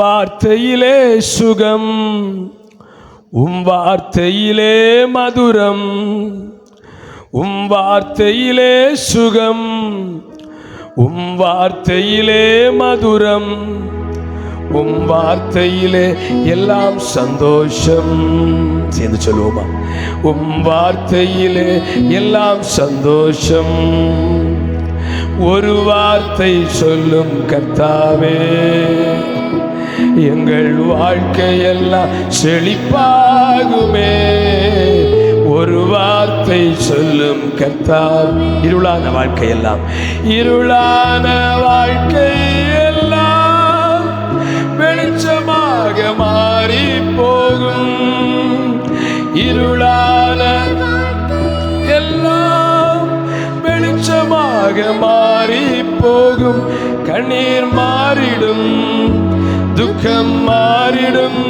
வார்த்தையிலே சுகம், உம் வார்த்தையிலே மதுரம், உம் வார்த்தையிலே சுகம், உம் வார்த்தையிலே மதுரம், உம் வார்த்தையிலே எல்லாம் சந்தோஷம். சேர்ந்து சொல்லுவோமா? உம் வார்த்தையிலே எல்லாம் சந்தோஷம். ஒரு வார்த்தை சொல்லும் கர்த்தாவே, எங்கள் வாழ்க்கையெல்லாம் செழிப்பாகுமே. ஒரு வார்த்தை சொல்லும் கர்த்தாவே. இருளான வாழ்க்கையெல்லாம், இருளான வாழ்க்கையெல்லாம் வெளிச்சமாக மாறி போகும். இருளான எல்லாம் வெளிச்சமாக மாறி போகும். கண்ணீர் மாறிடும், துக்கம் மாறிடும்.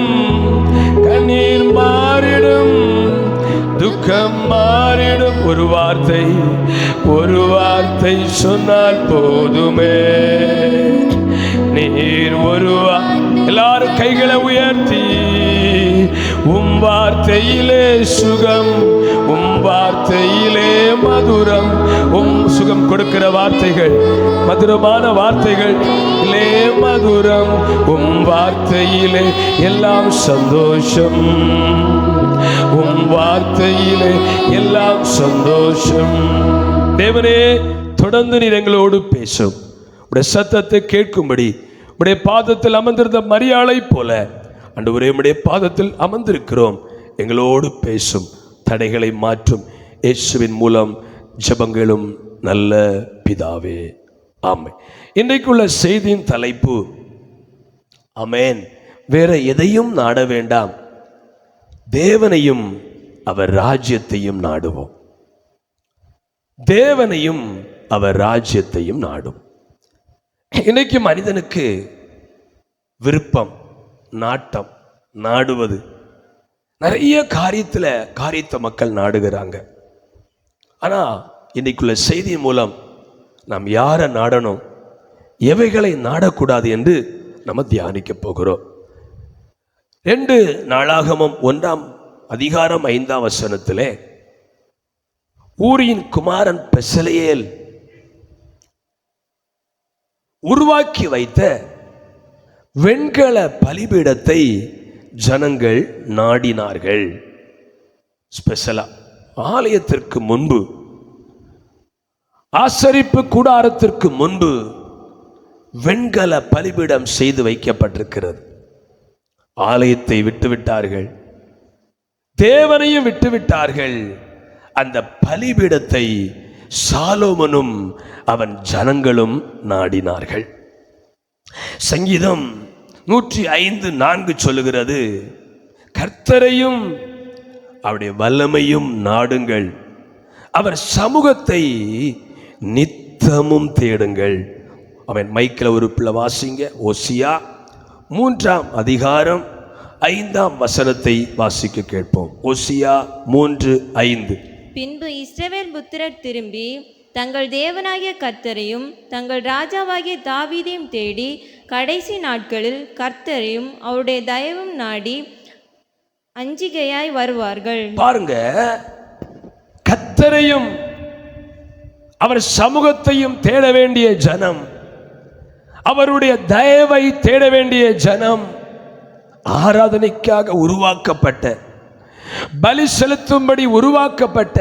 கண்ணீர் மாறிடும், துக்கம் மாறிடும். ஒரு வார்த்தை, ஒரு வார்த்தை சொன்னால் போதுமே. நீர் ஒரு எல்லாரும் கைகளை உயர்த்தி, உம் வார்த்தையிலே சுகம், உம் வார்த்தையிலே மதுரம். உம் சுகம் கொடுக்கிற வார்த்தைகள், மதுரமான வார்த்தைகள் இலே மதுரம். உம் வார்த்தையிலே எல்லாம் சந்தோஷம், உம் வார்த்தையிலே எல்லாம் சந்தோஷம். தேவனே, தொடர்ந்து நீர் எங்களோடு பேசும். உடைய சத்தத்தை கேட்கும்படி உடைய பாதத்தில் அமர்ந்திருந்த மரியாளை போல ஆண்டவரே, உம்முடைய பாதத்தில் அமர்ந்திருக்கிறோம். எங்களோடு பேசும், தடைகளை மாற்றும் இயேசுவின் மூலம் ஜெபங்களும் நல்ல பிதாவே, ஆமென். இன்றைக்குள்ள செய்தியின் தலைப்பு, ஆமென், வேற எதையும் நாட வேண்டாம், தேவனையும் அவர் ராஜ்யத்தையும் நாடுவோம். தேவனையும் அவர் ராஜ்யத்தையும் நாடும். இன்னைக்கு மனிதனுக்கு விருப்பம், நாட்டம், நாடுவது நிறைய காரியத்தை மக்கள் நாடுகிறாங்க. ஆனா இன்னைக்குள்ள செய்தி மூலம் நாம் யாரை நாடணும், எவைகளை நாடக்கூடாது என்று நம்ம தியானிக்க போகிறோம். 2 நாளாகமம் 1ஆம் அதிகாரம் 5ஆம் வசனத்திலே ஊரியின் குமாரன் பெசலெயேல் உருவாக்கி வைத்த வெண்கல பலிபீடத்தை ஜனங்கள் நாடினார்கள். ஸ்பெஷலா ஆலயத்திற்கு முன்பு, ஆசரிப்பு கூடாரத்திற்கு முன்பு வெண்கல பலிபீடம் செய்து வைக்கப்பட்டிருக்கிறது. ஆலயத்தை விட்டுவிட்டார்கள், தேவனையும் விட்டுவிட்டார்கள். அந்த பலிபீடத்தை சாலோமனும் அவன் ஜனங்களும் நாடினார்கள். சங்கீதம் 105:4 சொல்லுகிறது, கர்த்தரையும் அவருடைய வல்லமையும் நாடுங்கள், அவர் சமூகத்தை நித்தமும் தேடுங்கள். அவன் மைக்கில் ஒரு பிள்ளை வாசிங்க. ஓசியா 3ஆம் அதிகாரம் 5ஆம் வசனத்தை வாசிக்க கேட்போம். ஓசியா 3:5. பின்பு இஸ்ரவேல் புத்திரர் திரும்பி தங்கள் தேவனாகிய கர்த்தரையும் தங்கள் ராஜாவாகிய தாவீதையும் தேடி கடைசி நாட்களில் கர்த்தரையும் அவருடைய தயவும் நாடி அஞ்சிகையாய் வருவார்கள். பாருங்க, கர்த்தரையும் அவர் சமூகத்தையும் தேட வேண்டிய ஜனம், அவருடைய தயவை தேட வேண்டிய ஜனம், ஆராதனைக்காக உருவாக்கப்பட்ட, பலி செலுத்தும்படி உருவாக்கப்பட்ட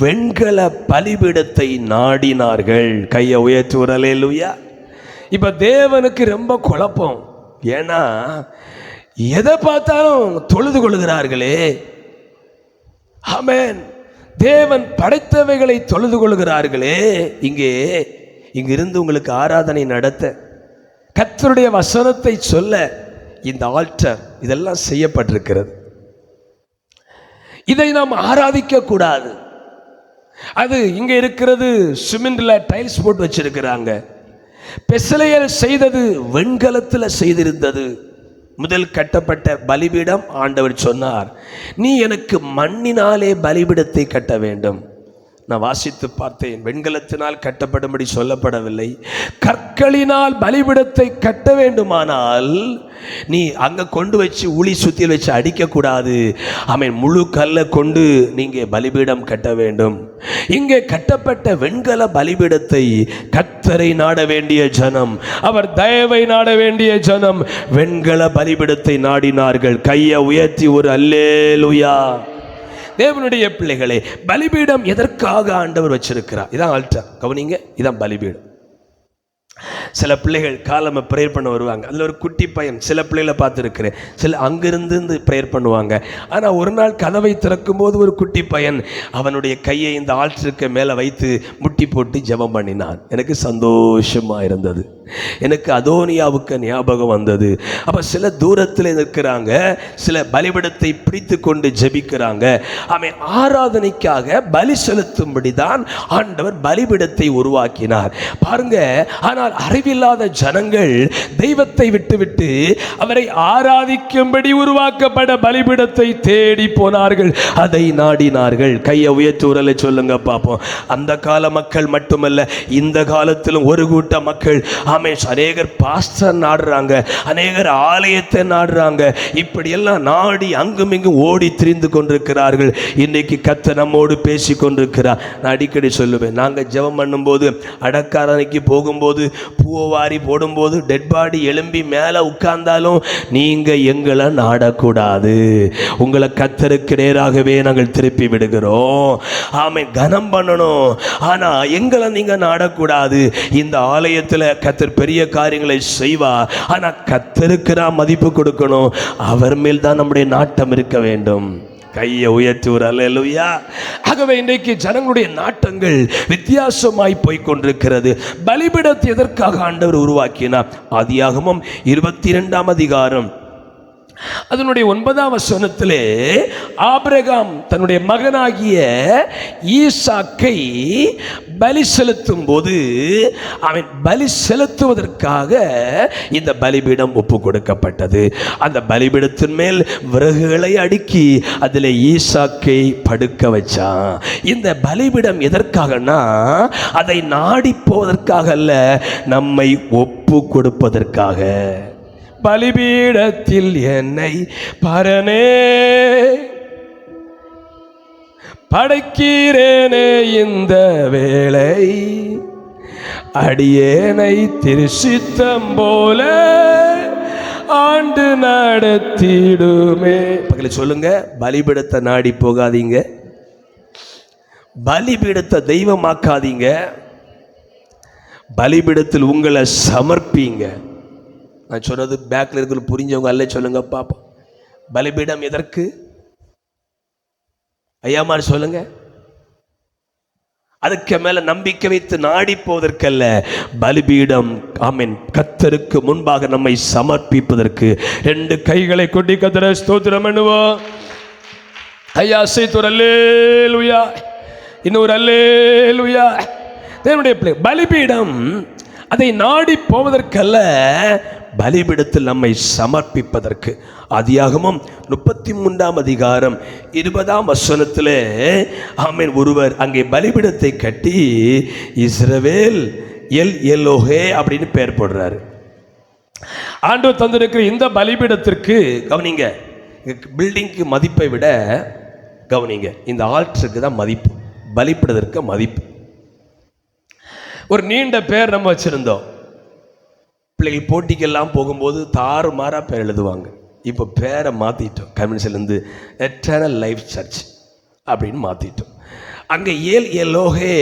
வெண்கல பலிபீடத்தை நாடினார்கள். கையை உயர்த்தி ஒரு அல்லேலூயா. இப்ப தேவனுக்கு ரொம்ப குழப்பம். ஏன்னா எதை பார்த்தாலும் தொழுது கொள்கிறார்களே. ஆமென். தேவன் படைத்தவைகளை தொழுது கொள்கிறார்களே. இங்கிருந்து உங்களுக்கு ஆராதனை நடத்த, கர்த்தருடைய வசனத்தை சொல்ல இந்த ஆல்டர் இதெல்லாம் செய்யப்பட்டிருக்கிறது. இதை நாம் ஆராதிக்க கூடாது. அது இங்க இருக்கிறது சிமெண்ட்ல டைல்ஸ் போட்டு வச்சிருக்கிறாங்க. பெசலெயேல் செய்தது வெண்கலத்தில் செய்திருந்தது. முதல் கட்டப்பட்ட பலிபீடம், ஆண்டவர் சொன்னார், நீ எனக்கு மண்ணினாலே பலிபீடத்தை கட்ட வேண்டும், நான் வாசித்து பார்த்தேன். வெண்கலத்தினால் கட்டப்படும்படி சொல்லப்படவில்லை. கற்களினால் பலிபீடத்தை கட்ட வேண்டுமானால் நீ அங்கே கொண்டு வச்சு உளி சுத்தியில் வச்சு அடிக்கக்கூடாது. முழு கல்லை கொண்டு நீங்கள் பலிபீடம் கட்ட வேண்டும். இங்கே கட்டப்பட்ட வெண்கல பலிபீடத்தை கர்த்தரை நாட வேண்டிய ஜனம், அவர் தயவை நாட வேண்டிய ஜனம் வெண்கல பலிபீடத்தை நாடினார்கள். கையை உயர்த்தி ஒரு அல்லேலூயா. தேவனுடைய பிள்ளைகளே, பலிபீடம் எதற்காக ஆண்டவர் வச்சிருக்கிறார்? இதான் ஆல்டர். கவனிங்க, இதான் பலிபீடம். சில பிள்ளைகள் காலமை ப்ரேயர் பண்ண வருவாங்க. அதில் ஒரு குட்டி பையன், சில பிள்ளைகளை பார்த்துருக்கிறேன், சில அங்கிருந்து ப்ரேயர் பண்ணுவாங்க. ஆனால் ஒரு நாள் கதவை திறக்கும் போது ஒரு குட்டி பையன் அவனுடைய கையை இந்த ஆல்டருக்கு மேலே வைத்து முட்டி போட்டு ஜெபம் பண்ணினான். எனக்கு சந்தோஷமாக இருந்தது. எனக்கு அதோனியாவுக்கு ஞாபகம் வந்தது. அப்போ சில தூரத்தில் இருக்கிறாங்க, சில பலிபீடத்தை பிடித்து கொண்டு ஜெபிக்கிறாங்க. ஆராதனைக்காக பலி செலுத்தும்படி தான் ஆண்டவர் பலிபீடத்தை உருவாக்கினார் பாருங்க. ஆனால் அறிவில்லாத ஜனங்கள் தெய்வத்தை விட்டுவிட்டு அவரை ஆராதிக்கும்படி உருவாக்கப்பட பலிபீடத்தை தேடி போனார்கள், அதை நாடினார்கள். கையை உயர்த்துறலை சொல்லுங்க பார்ப்போம். அந்த கால மக்கள் மட்டுமல்ல, இந்த காலத்திலும் ஒரு கூட்ட மக்கள் அநேகர் பாஸ்டர் நாடுறாங்க, அநேகர் ஆலயத்தை நாடுறாங்க. இப்படி எல்லாம் நாடி அங்கும் இங்கும் ஓடி திரிந்து கொண்டிருக்கிறார்கள். இன்னைக்கு கர்த்தர் நம்மோடு பேசி கொண்டிருக்கிறார். நான் அடிக்கடி சொல்லுவேன், நாங்கள் ஜெபம் பண்ணும்போது, அடக்காரனைக்கு போகும்போது, பூவாரி போடும்போது, டெட் பாடி எழும்பி மேலே உட்கார்ந்தாலும் நீங்கள் எங்களை நாடக்கூடாது. உங்களை கர்த்தருக்கு நேராகவே நாங்கள் திருப்பி விடுகிறோம். கனம் பண்ணணும், ஆனால் எங்களை நீங்கள் நாடக்கூடாது. இந்த ஆலயத்தில் கர்த்தர் பெரிய காரியங்களை செய்வார். ஆனா கர்த்தருக்கு நாம் மதிப்பு கொடுக்கணும். அவர் மேல் தான் நம்முடைய நாட்டம் இருக்க வேண்டும். கையை உயர்த்தி ஒரு அல்லேலூயா. ஆகவே இன்றைக்கு ஜனங்களுடைய நாட்டங்கள் வித்தியாசமாய் போய்கொண்டிருக்கிறது. பலிபீடத்தை எதற்காக ஆண்டவர் உருவாக்கினார்? ஆதியாகமம் 22ஆம் அதிகாரம் அதனுடைய 9ஆம் வசனத்திலே ஆபிரகாம் தன்னுடைய மகனாகிய ஈசாக்கை பலி செலுத்தும் போது அவன் பலி செலுத்துவதற்காக இந்த பலிபீடம் ஒப்பு கொடுக்கப்பட்டது. அந்த பலிபீடத்தின் மேல் விறகுகளை அடுக்கி அதில் ஈசாக்கை படுக்க வச்சான். இந்த பலிபீடம் எதற்காகனா அதை நாடி போவதற்காக அல்ல, நம்மை ஒப்பு கொடுப்பதற்காக. பலிபீடத்தில் என்னை பரனே படைக்கிறேனே, இந்த வேளை அடியேனை திருசித்தம் போல ஆண்டு நடத்திடுமே. பக்கத்துல சொல்லுங்க, பலிபீடத்தை நாடி போகாதீங்க, பலிபீடத்தை தெய்வமாக்காதீங்க, பலிபீடத்தில் உங்களை சமர்ப்பீங்க. நான் சொன்னது பேக்கில் இருக்கிற புரிஞ்சவங்க அல்ல சொல்லுங்க பாப்போம். பலிபீடம் எதற்கு? ஐயாமார் சொல்லுங்க. அதுக்கு மேல நம்பிக்கை வைத்து நாடி போவதற்கல்ல, பலிபீடம் கர்த்தருக்கு முன்பாக நம்மை சமர்ப்பிப்பதற்கு. 2 கைகளை கொட்டி கர்த்தரை ஸ்தோத்திரம் பண்ணுவோம். ஐயா சைத்தோர் அல்லேலூயா, இன்னொரு அல்லேலூயா. தேவனுடைய பிள்ளை, பலிபீடம் அதை நாடி போவதற்கல்ல, பலிபீடத்தில் நம்மை சமர்ப்பிப்பதற்கு. ஆதியாகமம் 33ஆம் அதிகாரம் 20ஆம் வசனத்திலே ஒருவர் அங்கே பலிபீடத்தை கட்டி இஸ்ரவேல் எல் எலோஹே அப்படின்னு பெயர் போடுறாரு. ஆண்டவர் தந்திருக்கிற இந்த பலிபீடத்திற்கு கவனிங்க, பில்டிங்க்கு மதிப்பை விட கவனிங்க, இந்த ஆல்டருக்கு தான் மதிப்பு, பலிபீடத்திற்கு மதிப்பு. ஒரு நீண்ட பேர் நம்ம வச்சிருந்தோம். பிள்ளைகள் போட்டிக்கெல்லாம் போகும்போது தாறுமாறாக பேர் எழுதுவாங்க. இப்போ பேரை மாற்றிட்டோம். கம்யூனிஸ்ட்லேருந்து எட்டர்னல் லைஃப் சர்ச் அப்படின்னு மாற்றிட்டோம். அங்கே ஏல் எலோஹே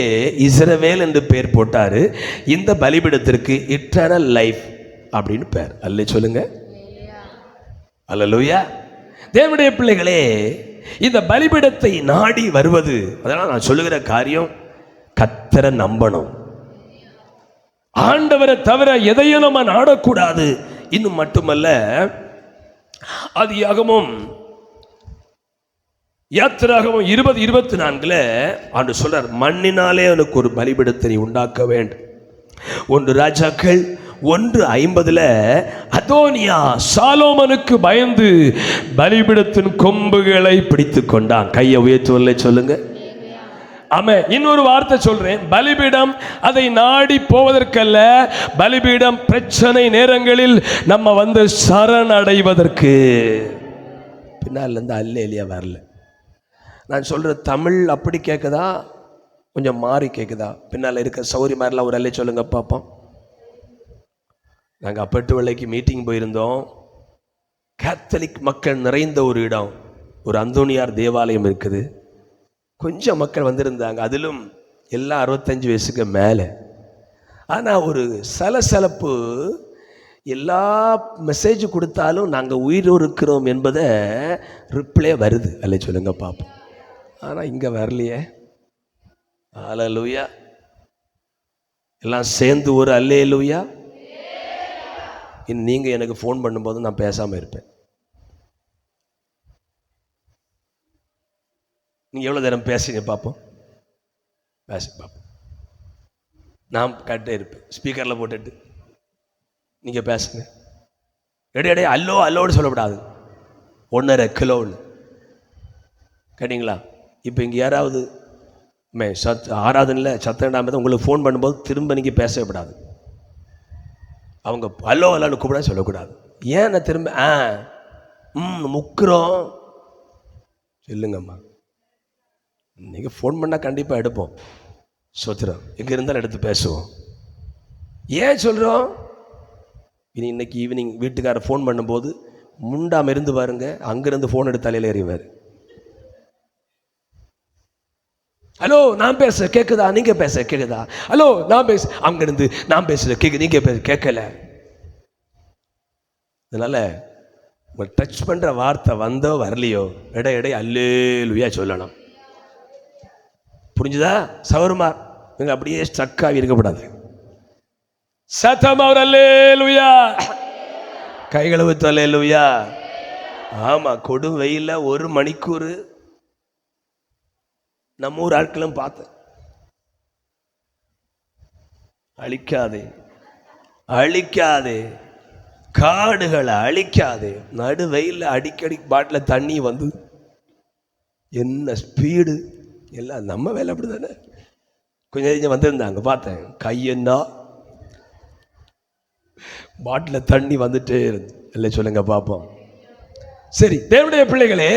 இஸ்ரவேல் என்று பேர் போட்டார். இந்த பலிபீடத்திற்கு இட்டர்னல் லைஃப் அப்படின்னு பேர். அல்லே சொல்லுங்க, அல்லேலூயா. தேவனுடைய பிள்ளைகளே, இந்த பலிபீடத்தை நாடி வருவது, அதனால் நான் சொல்லுகிற காரியம், கர்த்தரை நம்பணும். ஆண்டவரை தவிர எதையும் நம்ம நாடக்கூடாது. இன்னும் மட்டுமல்ல, ஆதியாகமம் யாத்திராகமம் 20:24 ஆண்டு சொல்றார், மண்ணினாலே அவனுக்கு ஒரு பலிபீடத்தை உண்டாக்க வேண்டும். 1 ராஜாக்கள் 1:50 அதோனியா சாலோமனுக்கு பயந்து பலிபீடத்தின் கொம்புகளை பிடித்து கொண்டான். கையை உயர்த்துவல்ல சொல்லுங்க. ஆமென். இன்னொரு வார்த்தை சொல்றேன், பலிபீடம் அதை நாடி போவதற்கல்ல, பலிபீடம் பிரச்சனை நேரங்களில் நம்ம வந்து சரணடைவதற்கு. பின்னால் இருந்து அல்லேலியா வரல. நான் சொல்ற தமிழ் அப்படி கேட்குதா, கொஞ்சம் மாறி கேட்குதா? பின்னால் இருக்க சௌரி மாதிரிலாம் ஒரு அல்லே சொல்லுங்க பார்ப்போம். நாங்கள் அப்பட்டு வெள்ளைக்கு மீட்டிங் போயிருந்தோம். கேத்தலிக் மக்கள் நிறைந்த ஒரு இடம், ஒரு அந்தோனியார் தேவாலயம் இருக்குது. கொஞ்சம் மக்கள் வந்திருந்தாங்க, அதிலும் எல்லாம் 65 வயசுக்கு மேலே. ஆனால் ஒரு சலசலப்பு, எல்லா மெசேஜ் கொடுத்தாலும் நாங்கள் உயிரோடு இருக்கிறோம் என்பதை ரிப்ளே வருது. அல்ல சொல்லுங்க பார்ப்போம். ஆனால் இங்கே வரலையே. அல்லேலூயா. எல்லாம் சேர்ந்து ஒரு அல்லேலூயா. நீங்கள் எனக்கு ஃபோன் பண்ணும்போது நான் பேசாமல் இருப்பேன். நீங்கள் எவ்வளோ நேரம் பேசுங்க பார்ப்போம், பேசி பார்ப்போம். நான் கட்டே இருப்பேன், ஸ்பீக்கரில் போட்டுட்டு நீங்கள் பேசுங்க. எடை அல்லோ அல்லோடு சொல்லக்கூடாது, 1.5 கிலோன்னு கேட்டிங்களா? இப்போ இங்கே யாராவது ஆராதனையில் சத்தம் இடாமல் உங்களுக்கு ஃபோன் பண்ணும்போது திரும்ப நீங்கள் பேசக்கூடாது. அவங்க அல்லோ அல்லோன்னு கூப்பிட சொல்லக்கூடாது. ஏன் நான் திரும்ப முக்குறோம் சொல்லுங்கம்மா. நீங்கள் ஃபோன் பண்ணால் கண்டிப்பாக எடுப்போம், சோத்திரம் எங்கே இருந்தாலும் எடுத்து பேசுவோம். ஏன் சொல்கிறோம்? இன்னைக்கு ஈவினிங் வீட்டுக்காரர் ஃபோன் பண்ணும்போது முண்டாமல் இருந்து பாருங்க, அங்கேருந்து ஃபோன் எடுத்து தலையில் எறிவார். ஹலோ நான் பேச கேட்குதா, நீங்கள் பேச கேட்குதா, ஹலோ நான் பேச, அங்கேருந்து நான் பேசுகிறேன் கேட்குது, நீங்கள் பேச கேட்கல. அதனால் உங்கள் டச் பண்ணுற வார்த்தை வந்தோ வரலையோ இடை அல்லேலூயா சொல்லணும். புரிஞ்சுதா சௌரமா? நீங்கள் அப்படியே ஸ்ட்ரக்காகி இருக்கக்கூடாது. சத்தமா ஒரு அல்லேலூயா, கைகளை ஊத்து அல்லேலூயா. ஆமாம், கொடும் வெயில 1 மணிக்கூர் நம்ம ஊர் ஆட்களும் பார்த்தேன். அழிக்காதே அழிக்காதே, காடுகளை அழிக்காதே. நடு வெயில அடிக்கடி பாட்டில் தண்ணி வந்து என்ன ஸ்பீடு, எல்லாம் நம்ம வேலை அப்படி தானே. கொஞ்சம் வந்திருந்தாங்க பார்த்தேன், கையென்னா பாட்டில் தண்ணி வந்துட்டே இருந்து. இல்லை சொல்லுங்க பார்ப்போம். சரி, தேவனுடைய பிள்ளைகளே,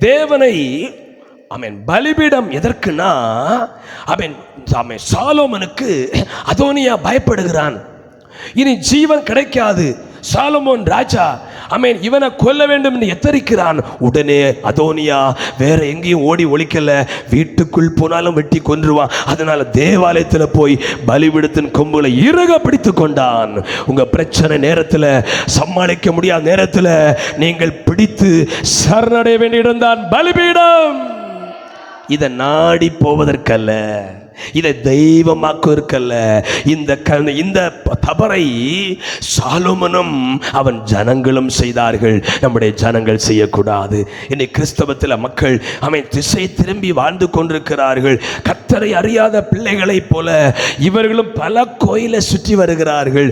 தேவனை பலிபீடம் எதற்குனா, சாலோமனுக்கு அதோனியா பயப்படுகிறான், இனி ஜீவன் கிடைக்காது. சாலமோன் ராஜா இவனை கொல்ல வேண்டும் என்று எத்தரிக்கிறான். உடனே அதோனியா வேற எங்கேயும் ஓடி ஒளிக்கல, வீட்டுக்குள் போனாலும் வெட்டி கொன்றுவான். அதனால தேவாலயத்தில் போய் பலிபீடத்தின் கொம்புகளை இறுக பிடித்து கொண்டான். உங்க பிரச்சனை நேரத்தில், சமாளிக்க முடியாத நேரத்தில் நீங்கள் பிடித்து சரணடைய வேண்டியிருந்தான் பலிபீடம். இதை நாடி போவதற்கல்ல, இதை தெய்வமாக்குவதற்கல்ல. இந்த தவறை சாலோமனும் அவன் ஜனங்களும் செய்தார்கள். நம்முடைய ஜனங்கள் செய்யக்கூடாது. இன்னைக்கு கிறிஸ்தவத்தில் மக்கள் திசை திரும்பி வாழ்ந்து கொண்டிருக்கிறார்கள். கர்த்தரை அறியாத பிள்ளைகளைப் போல இவர்களும் பல கோயிலை சுற்றி வருகிறார்கள்.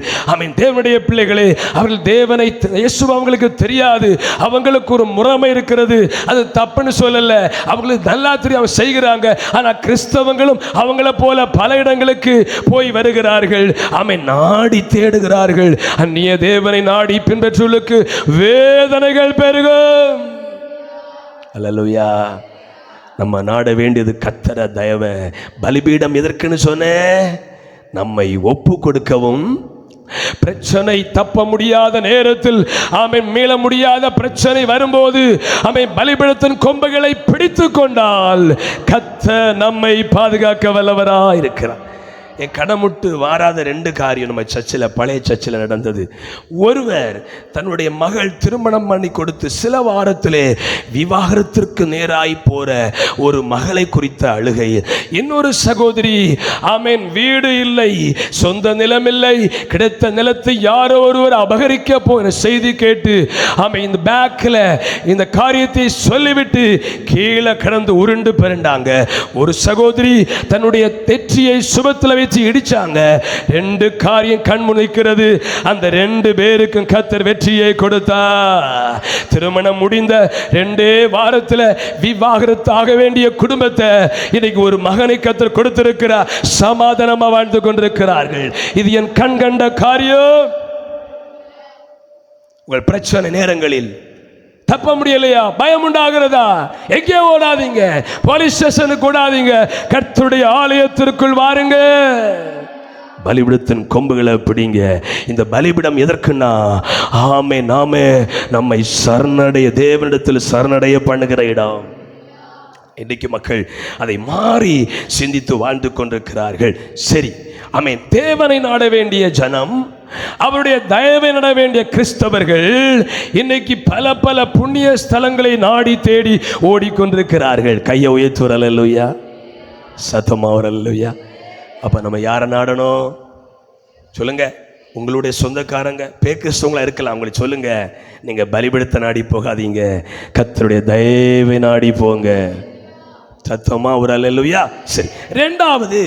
தேவனுடைய பிள்ளைகளே, அவர்கள் தேவனை, இயேசு அவங்களுக்கு தெரியாது. அவங்களுக்கு ஒரு முறைமை இருக்கிறது, அது தப்புன்னு சொல்லல, அவங்களுக்கு நல்லா தெரியும், அவங்க செய்கிறாங்க. ஆனால் கிறிஸ்தவங்களும் அவங்கள போல பல இடங்களுக்கு போய் வருகிறார்கள். நாடி தேடுகிறார்கள். அந்நிய தேவனை நாடி பின்பற்றுவதற்கு வேதனைகள் பெருகும். அல்லேலூயா. நம்ம நாட வேண்டியது கர்த்தர தயவு. பலிபீடம் எதற்குன்னு சொன்ன, நம்மை ஒப்பு கொடுக்கவும், பிரச்சனை தப்ப முடியாத நேரத்தில் மீள முடியாத பிரச்சனை வரும்போது பலிபீடத்தின் கொம்புகளை பிடித்து கொண்டால் கர்த்தர் நம்மை பாதுகாக்க வல்லவராய் இருக்கிறார். என் கடமுட்டு வாராத 2 காரியம் நம்ம சர்ச்சில், பழைய சர்ச்சில் நடந்தது. ஒருவர் தன்னுடைய மகள் திருமணம் பண்ணி கொடுத்து சில வாரத்திலே விவாகரத்திற்கு நேராய் போற ஒரு மகளை குறித்த அழுகை. இன்னொரு சகோதரி வீடு இல்லை, சொந்த நிலம் இல்லை, கிடைத்த நிலத்தை யாரோ ஒருவர் அபகரிக்க போகிற செய்தி கேட்டு இந்த பேக்கில் இந்த காரியத்தை சொல்லிவிட்டு கீழே கடந்து உருண்டு பிறண்டாங்க. ஒரு சகோதரி தன்னுடைய தெற்றியை சுபத்தில் வச்சு இடிச்சாங்க. 2 காரியம் கண்முனைக்கிறது. அந்த 2 பேருக்கும் கர்த்தர் வெற்றியை கொடுத்தா. திருமணம் முடிந்த 2 வாரத்தில் விவாகரத்தாக வேண்டிய குடும்பத்தை இன்னைக்கு ஒரு மகனை கர்த்தர் கொடுத்திருக்கிறார். சமாதானமா வாழ்ந்து கொண்டிருக்கிறார்கள். இது என் கண் கண்ட காரியம். உங்கள் பிரச்சனை நேரங்களில் தப்ப முடியலையா? பயம் உண்டாகிறதா? எங்கே ஓடாதீங்க, போலீஸ் ஸ்டேஷனுக்கு ஓடாதீங்க, கர்த்தருடைய ஆலயத்திற்குள் வாருங்க. பலிபிடத்தின் கொம்புகளை பிடிங்க. இந்த பலிபிடம் எதற்குன்னா நாமே நம்மை சரணடைய, தேவனிடத்தில் சரணடைய பண்ணுகிற இடம். இன்றைக்கு மக்கள் அதை மாறி சிந்தித்து வாழ்ந்து கொண்டிருக்கிறார்கள். சரி, ஆமென். தேவனை நாட வேண்டிய ஜனம், அவருடைய தயவை நாட வேண்டிய கிறிஸ்தவர்கள் இன்னைக்கு பல பல புண்ணிய ஸ்தலங்களை நாடி தேடி ஓடிக்கொண்டிருக்கிறார்கள். கையை உயர்த்துவர் அல்லேலூயா, சத்தமா ஒரு அல்லேலூயா. அப்ப நம்ம யாரை நாடணும் சொல்லுங்க? உங்களுடைய சொந்தக்காரங்க பேக்கிறிஸ்தவங்களா இருக்கலாம், அவங்களுக்கு சொல்லுங்க, நீங்க பலிபீடத்தை நாடி போகாதீங்க, கர்த்தருடைய தயவை நாடி போங்க. சத்தமா ஒரு அல்லேலூயா. சரி, 2வது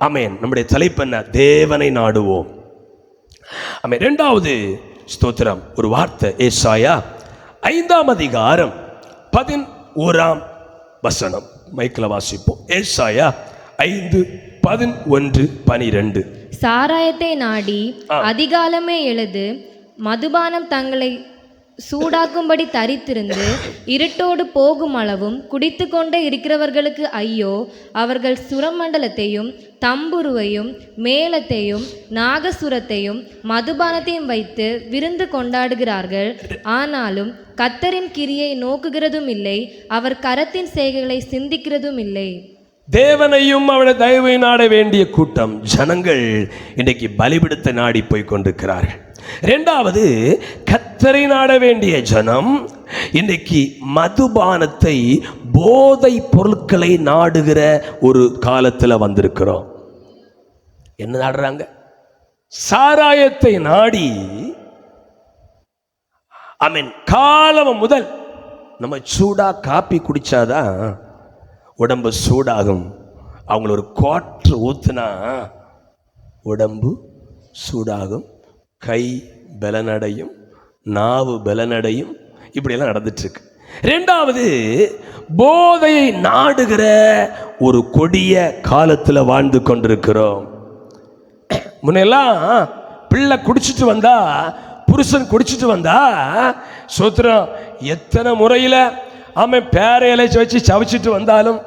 ஆமென், நம்முடைய தலைப்பு என்ன? தேவனை நாடுவோம். ஆமென். 2வது ஸ்தோத்திரம் ஒரு வார்த்தை, ஏசாயா 5ஆம் அதிகாரம் 11ஆம் வசனம். மைக்கில் வாசிப்போம். ஏசாயா 5:11-12. சாராயத்தை நாடி அதிகாலமே எழுது, மதுபானம் தங்களை சூடாக்கும்படி தரித்திருந்து இருட்டோடு போகும் அளவும் குடித்து கொண்டே இருக்கிறவர்களுக்கு ஐயோ, அவர்கள் சுரமண்டலத்தையும் தம்புருவையும் மேளத்தையும் நாகசுரத்தையும் மதுபானத்தையும் வைத்து விருந்து கொண்டாடுகிறார்கள். ஆனாலும் கர்த்தரின் கிரியை நோக்குகிறதும் இல்லை, அவர் கரத்தின் செய்கைகளை சிந்திக்கிறதும் இல்லை. தேவனையும் அவருடைய தயவை நாட வேண்டிய கூட்டம் ஜனங்கள் இன்றைக்கு பலிபீடத்தை நாடி போய் கொண்டிருக்கிறார்கள். 2வது கர்த்தரை நாட வேண்டிய ஜனம் இன்றைக்கு மதுபானத்தை, போதை பொருட்களை நாடுகிற ஒரு காலத்தில் வந்திருக்கிறோம். என்ன நாடுறாங்க? சாராயத்தை நாடி. ஆமென். காலம் முதல் நம்ம சூடா காப்பி குடிச்சாதான் உடம்பு சூடாகும். அவங்கள ஒரு குவார்ட்ரு ஊத்துனா உடம்பு சூடாகும், கை பலனடையும், நாவு பலனடையும். இப்படியெல்லாம் நடந்துட்டு இருக்கு. 2வது போதையை நாடுகிற ஒரு கொடிய காலத்தில் வாழ்ந்து கொண்டிருக்கிறோம். முன்னெல்லாம் பிள்ளை குடிச்சிட்டு வந்தா, புருஷன் குடிச்சிட்டு வந்தா சோத்திரம் எத்தனை முறையில் அவன் பேரையில வச்சு சவைச்சிட்டு வந்தாலும்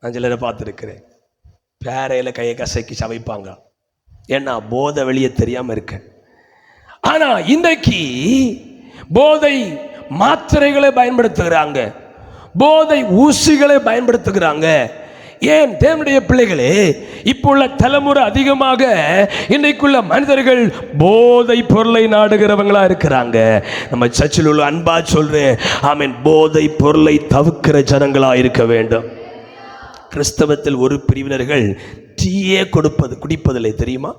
நான் சிலரை பார்த்துருக்கிறேன். பேரையில கையை கசக்கி சவைப்பாங்க. ஏன்னா போதை வெளியே தெரியாம இருக்க. ஆனா இன்றைக்கு போதை மாத்திரைகளை பயன்படுத்துகிறாங்க, போதை ஊசிகளை பயன்படுத்துகிறாங்க. ஏன் தேவனுடைய பிள்ளைகளே, இப்போ உள்ள தலைமுறை அதிகமாக இன்றைக்குள்ள மனிதர்கள் போதை பொருளை நாடுகிறவங்களா இருக்கிறாங்க. நம்ம சர்ச்சில் உள்ள அன்பா சொல்றேன், ஆமென், போதை பொருளை தவிர்க்கிற ஜனங்களா இருக்க வேண்டும். கிறிஸ்தவத்தில் ஒரு பிரிவினர்கள் டீயே குடிப்பதில்லை தெரியுமா?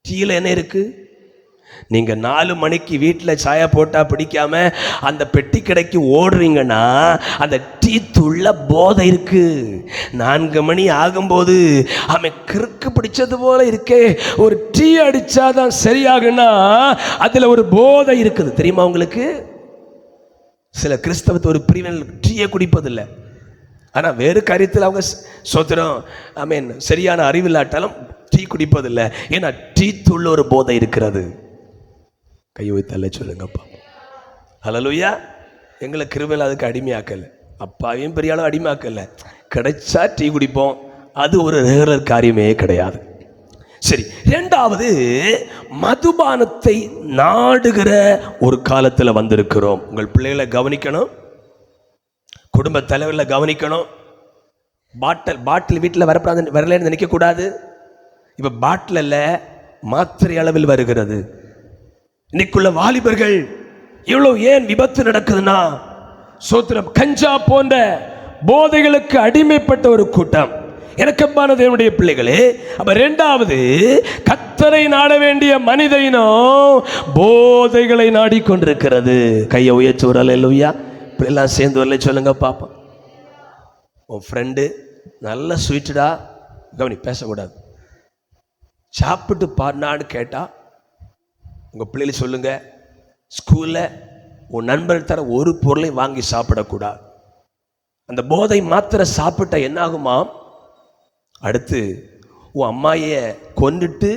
டீயில் என்ன இருக்கு? நீங்க 4 மணிக்கு வீட்டில் சாயா போட்டா பிடிக்காம அந்த பெட்டி கடைக்கு ஓடுறீங்கன்னா அந்த டீ துள்ள போதை இருக்கு. 4 மணி ஆகும்போது அவன் கிறுக்கு பிடிச்சது போல இருக்கே, ஒரு டீ அடிச்சாதான் சரியாகுன்னா அதுல ஒரு போதை இருக்குது தெரியுமா உங்களுக்கு? சில கிறிஸ்தவத்தை ஒரு பிரிவினர் டீயே குடிப்பதில்லை, ஆனால் வேறு காரியத்தில் அவங்க சோத்திரம் ஆமென் சரியான அறிவில்லாட்டாலும் டீ குடிப்பதில்லை. ஏன்னா டீ துள்ள ஒரு போதை இருக்கிறது. கையை வைத்தல்ல சொல்லுங்கப்பா. ஹல்லேலூயா. எங்களை கிருபையில் அதுக்கு அடிமையாக்கலை, அப்பாவையும் பெரிய அளவு அடிமையாக்கலை. கிடைச்சா டீ குடிப்போம், அது ஒரு ரெகுலர் காரியமே கிடையாது. சரி, 2வது மதுபானத்தை நாடுகிற ஒரு காலத்தில் வந்திருக்கிறோம். உங்கள் பிள்ளைகளை கவனிக்கணும், குடும்ப தலைவர்களை கவனிக்கணும். பாட்டில் வீட்டில் வரலன்னு நினைக்கக்கூடாது. இப்போ பாட்டில் மாத்திரை அளவில் வருகிறது. இன்னைக்குள்ள வாலிபர்கள் இவ்வளவு ஏன் விபத்து நடக்குதுன்னா சோத்திரம் கஞ்சா போன்ற போதைகளுக்கு அடிமைப்பட்ட ஒரு கூட்டம். எனக்கப்பான தேவனுடைய பிள்ளைகளே, அப்ப 2வது கர்த்தரை நாட வேண்டிய மனிதனோ போதைகளை நாடிக்கொண்டிருக்கிறது. கையை உயர்த்தி ஒரு அல்லேலூயா. எல்லாம் சேர்ந்து வரல சொல்லுங்க பாப்போம். உன் ஃப்ரெண்டு நல்ல ஸ்வீட்டுடா, கவனி, பேசக்கூடாது. சாப்பிட்டு பாருனான்னு கேட்டா உங்க பிள்ளைகள் சொல்லுங்க, ஸ்கூல்ல உன் நண்பர் தர ஒரு பொருளை வாங்கி சாப்பிடக்கூடாது. அந்த போதை மாத்திரை சாப்பிட்டா என்ன ஆகுமா, அடுத்து உன் அம்மாய கொன்னுட்டு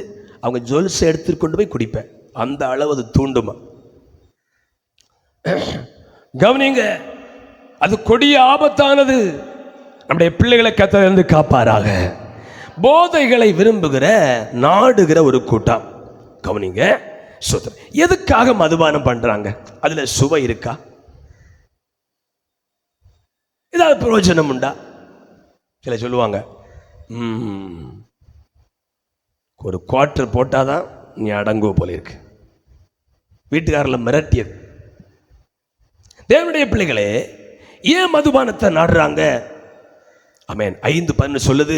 அவங்க ஜுவல்ஸை எடுத்துட்டு கொண்டு போய் குடிப்பேன். அந்த அளவு அது தூண்டுமா. கவனிங்க, அது கொடிய ஆபத்தானது. நம்முடைய பிள்ளைகளை கர்த்தரிலிருந்து காப்பாராக. போதைகளை விரும்புகிற நாடுகிற ஒரு கூட்டம். கவனிங்க, எதுக்காக மதுபானம் பண்றாங்க? அதுல சுவை இருக்கா? ஏதாவது பிரயோஜனம் உண்டா? சில சொல்லுவாங்க, ஒரு குவார்டர் போட்டாதான் நீ அடங்குவ போல இருக்கு. வீட்டுக்காரில் மிரட்டியது. தேவனுடைய பிள்ளைகளே, ஏன் மதுபானத்தை நாடுறாங்க? ஆமென். 5:10 சொல்லுது,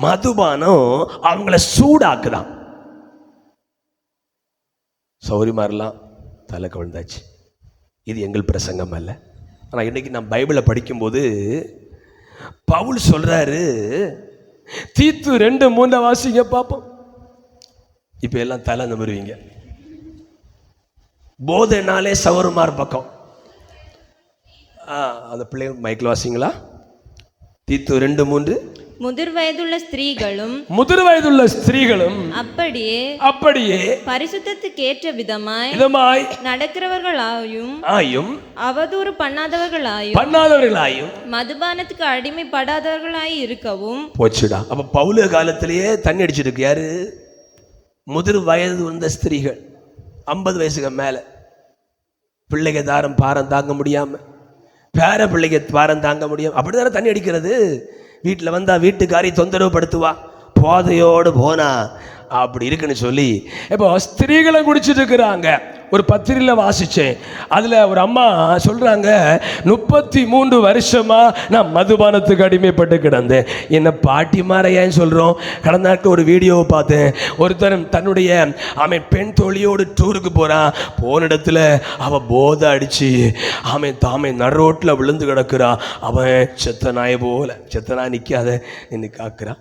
மதுபானம் அவங்கள சூடாக்குதான். சௌரிமாரெல்லாம் தலை கவிழ்ந்தாச்சு. இது எங்கள் பிரசங்கம் அல்ல. ஆனால் இன்னைக்கு நான் பைபிளை படிக்கும்போது பவுல் சொல்றாரு, தீத்து 2:3 வாசிங்க பார்ப்போம். இப்போ எல்லாம் தலை நம்புவீங்க. போதைனாலே சௌரிமார் பக்கம். அந்த பிள்ளைங்க மைக்கில் வாசிங்களா? தீத்து 2:3. முதிர் வயதுள்ள ஸ்திரீகளும் அப்படியே பரிசுத்தத்துக்கு ஏற்ற விதமாய் நடக்கிறவர்களாயும் அவதூறு பண்ணாதவர்களாயும் மதுபானத்துக்கு அடிமைப்படாதவர்களாய் இருக்கவும். போச்சுடா. அப்ப பவுல காலத்திலேயே தண்ணி அடிச்சிருக்கு யாரு? முதிர் வயது வந்த ஸ்திரீகள், 50 வயசுக்கு மேல, பிள்ளைங்க பாரம் தாங்க முடியாம, பேர பிள்ளைங்க பாரம் தாங்க முடியாம அப்படித்தானே தண்ணி அடிக்கிறது. வீட்டில் வந்தா வீட்டுக்காரி தொந்தரவு படுத்துவா, போதையோடு போனா அப்படி இருக்குன்னு சொல்லி இப்போ ஸ்திரீகளை குடிச்சிட்டு இருக்கிறாங்க. ஒரு பத்திரிகையில் வாசித்தேன். அதில் ஒரு அம்மா சொல்கிறாங்க, 33 வருஷமா நான் மதுபானத்துக்கு அடிமைப்பட்டு கிடந்தேன். என்ன பாட்டி மாறையான்னு சொல்கிறோம். கடந்த நாட்கள் ஒரு வீடியோவை பார்த்தேன். ஒருத்தர் தன்னுடைய பெண் தோழியோடு டூருக்கு போகிறான். போன இடத்துல அவன் போதை அடித்து தாமே நடுரோட்டில் விழுந்து கிடக்குறான். அவன் செத்த நாயை போல, செத்த நாய் நிற்காத நின்று காக்குறான்.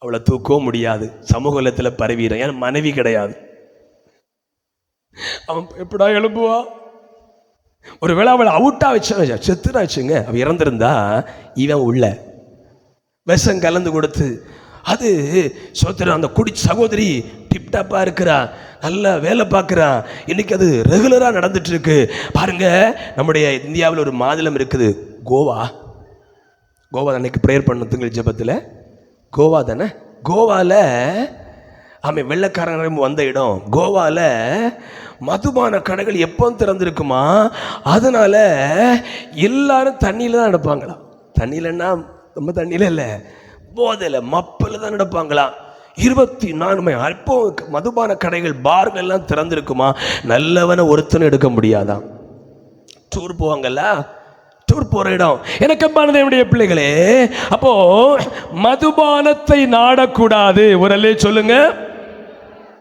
அவளை தூக்கவும் முடியாது, சமூகத்தில் பரவிடுறான். ஏன்னா மனைவி கிடையாது. அவன் எப்படா எழுப்புவா? ஒருவேளை அவளை அவுட்டா வச்ச செத்துனா வச்சுங்க, அவன் இறந்திருந்தா இவன் உள்ள விஷம் கலந்து கொடுத்து அது சோத்திரம். அந்த சகோதரி டிப்டாப்பா இருக்கிறா, நல்லா வேலை பார்க்குறா. இன்னைக்கு அது ரெகுலராக நடந்துட்டு இருக்கு. பாருங்க, நம்முடைய இந்தியாவில் ஒரு மாநிலம் இருக்குது, கோவா. அன்னைக்கு ப்ரேயர் பண்ணதுங்க ஜெபத்தில். கோவா தானே? கோவாவில் வெள்ளைக்காரங்க வந்த இடம். கோவாவில் மதுபான கடைகள் எப்போ திறந்திருக்குமா, அதனால எல்லாரும் தண்ணியில் தான் நடப்பாங்களாம். தண்ணியிலன்னா ரொம்ப தண்ணியில் இல்லை, போதையில் மப்பில் தான் நடப்பாங்களாம். 24 மணி அப்போ மதுபான கடைகள் பார்கள் எல்லாம் திறந்திருக்குமா. நல்லவனை ஒருத்தனை எடுக்க முடியாதான். டூர் போவாங்கல்ல, டூர் போற இடம். எனக்கு என்னுடைய பிள்ளைகளே, அப்போ மதுபானத்தை நாடக்கூடாது. ஒரே சொல்லுங்க,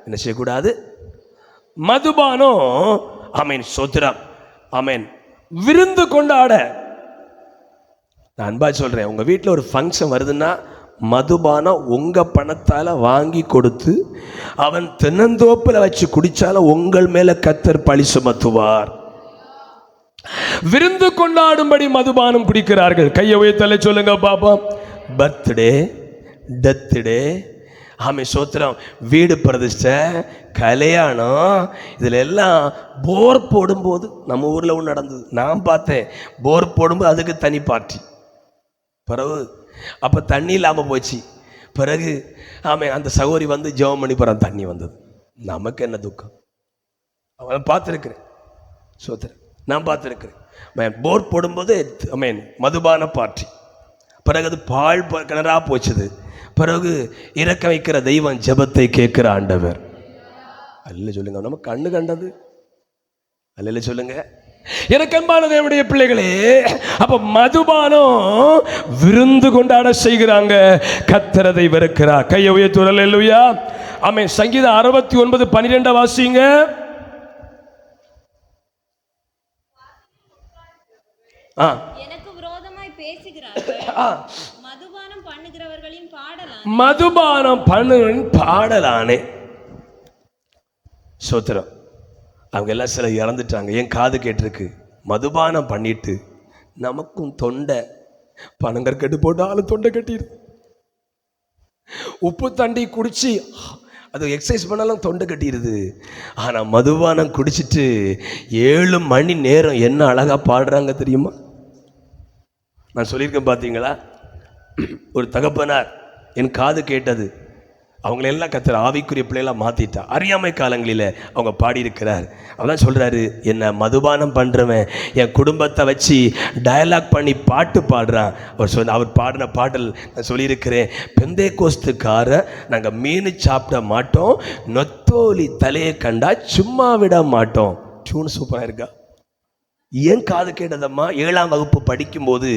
என்ன செய்யக்கூடாது? மதுபானம் சோத்திரம் விருந்து கொண்டாட. நான் அன்பா சொல்றேன், உங்க வீட்டில் ஒரு ஃபங்க்ஷன் வருதுன்னா மதுபானம் உங்க பணத்தால வாங்கி கொடுத்து அவன் தென்னந்தோப்பில் வச்சு குடிச்சாலும் உங்கள் மேல கர்த்தர் பழி சுமத்துவார். விருந்து கொண்டாடும்படி மதுபானம் குடிக்கிறார்கள். கையை உயர்த்தலை சொல்லுங்க பாப்போம். பர்த்டே, டெத்டே, சோத்திரம், வீடு பிரதிஷ்டை, கல்யாணம், இதுல எல்லாம் போர் போடும்போது, நம்ம ஊர்ல ஒன்று நடந்தது, நான் பார்த்தேன். போர் போடும்போது அதுக்கு தனி பார்ட்டி. பிறகு அப்ப தண்ணி இல்லாம போச்சு. பிறகு அந்த சகோதரி வந்து ஜெபம் பண்ணி போறான், தண்ணி வந்தது. நமக்கு என்ன துக்கம்? அவனை பார்த்துருக்கிறேன், சோத்திரம், நான் பார்த்துருக்கிறேன். போர் போடும்போது மதுபான பார்ட்டி. பிறகு அது பால் கிணறா போச்சுது. பிறகு இறக்க வைக்கிற தெய்வம் ஜெபத்தை கேட்கிற ஆண்டவர். அல்ல சொல்லுங்க, நம்ம கண்ணு கண்டது அல்ல சொல்லுங்க. எனக்கு அன்பான தேவனுடைய பிள்ளைகளே, அப்ப மதுபானம் விருந்து கொண்டாட செய்கிறாங்க. கர்த்தர் அதை வெறுக்கிறார். கையை உயர்த்தி அல்லேலூயா. ஆமென். சங்கீதம் 69:12 வாசிங்க. எனக்கு விரோதமாய் பேசுகிறார்கள், மதுபானம் மதுபானம் பண்ணுறவன் பாடலானே. சோத்திரம். அவங்க எல்லாம் சில இறந்துட்டாங்க. என் காது கேட்டிருக்கு. மதுபானம் பண்ணிட்டு நமக்கும் தொண்டை பனங்கற்கட்டு போட்டாலும் தொண்டை கட்டிடு. உப்பு தண்டி குடிச்சு அது எக்ஸசைஸ் பண்ணாலும் தொண்டை கட்டிடுது. ஆனால் மதுபானம் குடிச்சிட்டு 7 மணி நேரம் என்ன அழகா பாடுறாங்க தெரியுமா? நான் சொல்லியிருக்கேன் பார்த்தீங்களா? ஒரு தகப்பனார் என் காது கேட்டது. அவங்களெல்லாம் கத்தர் ஆவிக்குரிய பிள்ளையெல்லாம் மாற்றிட்டா. அறியாமை காலங்களில் அவங்க பாடியிருக்கிறார். அவதான் சொல்கிறாரு, என்னை மதுபானம் பண்ணுறவன் என் குடும்பத்தை வச்சு டயலாக் பண்ணி பாட்டு பாடுறான். அவர் பாடின பாடல் நான் சொல்லியிருக்கிறேன். பெந்தேகோஸ்துக்கார நாங்கள் மீன் சாப்பிட மாட்டோம், நொத்தோலி தலையை கண்டா சும்மா விட மாட்டோம். டியூன் சூப்பராக இருக்கா? என் காது கேட்டதம்மா. 7ஆம் வகுப்பு படிக்கும்போது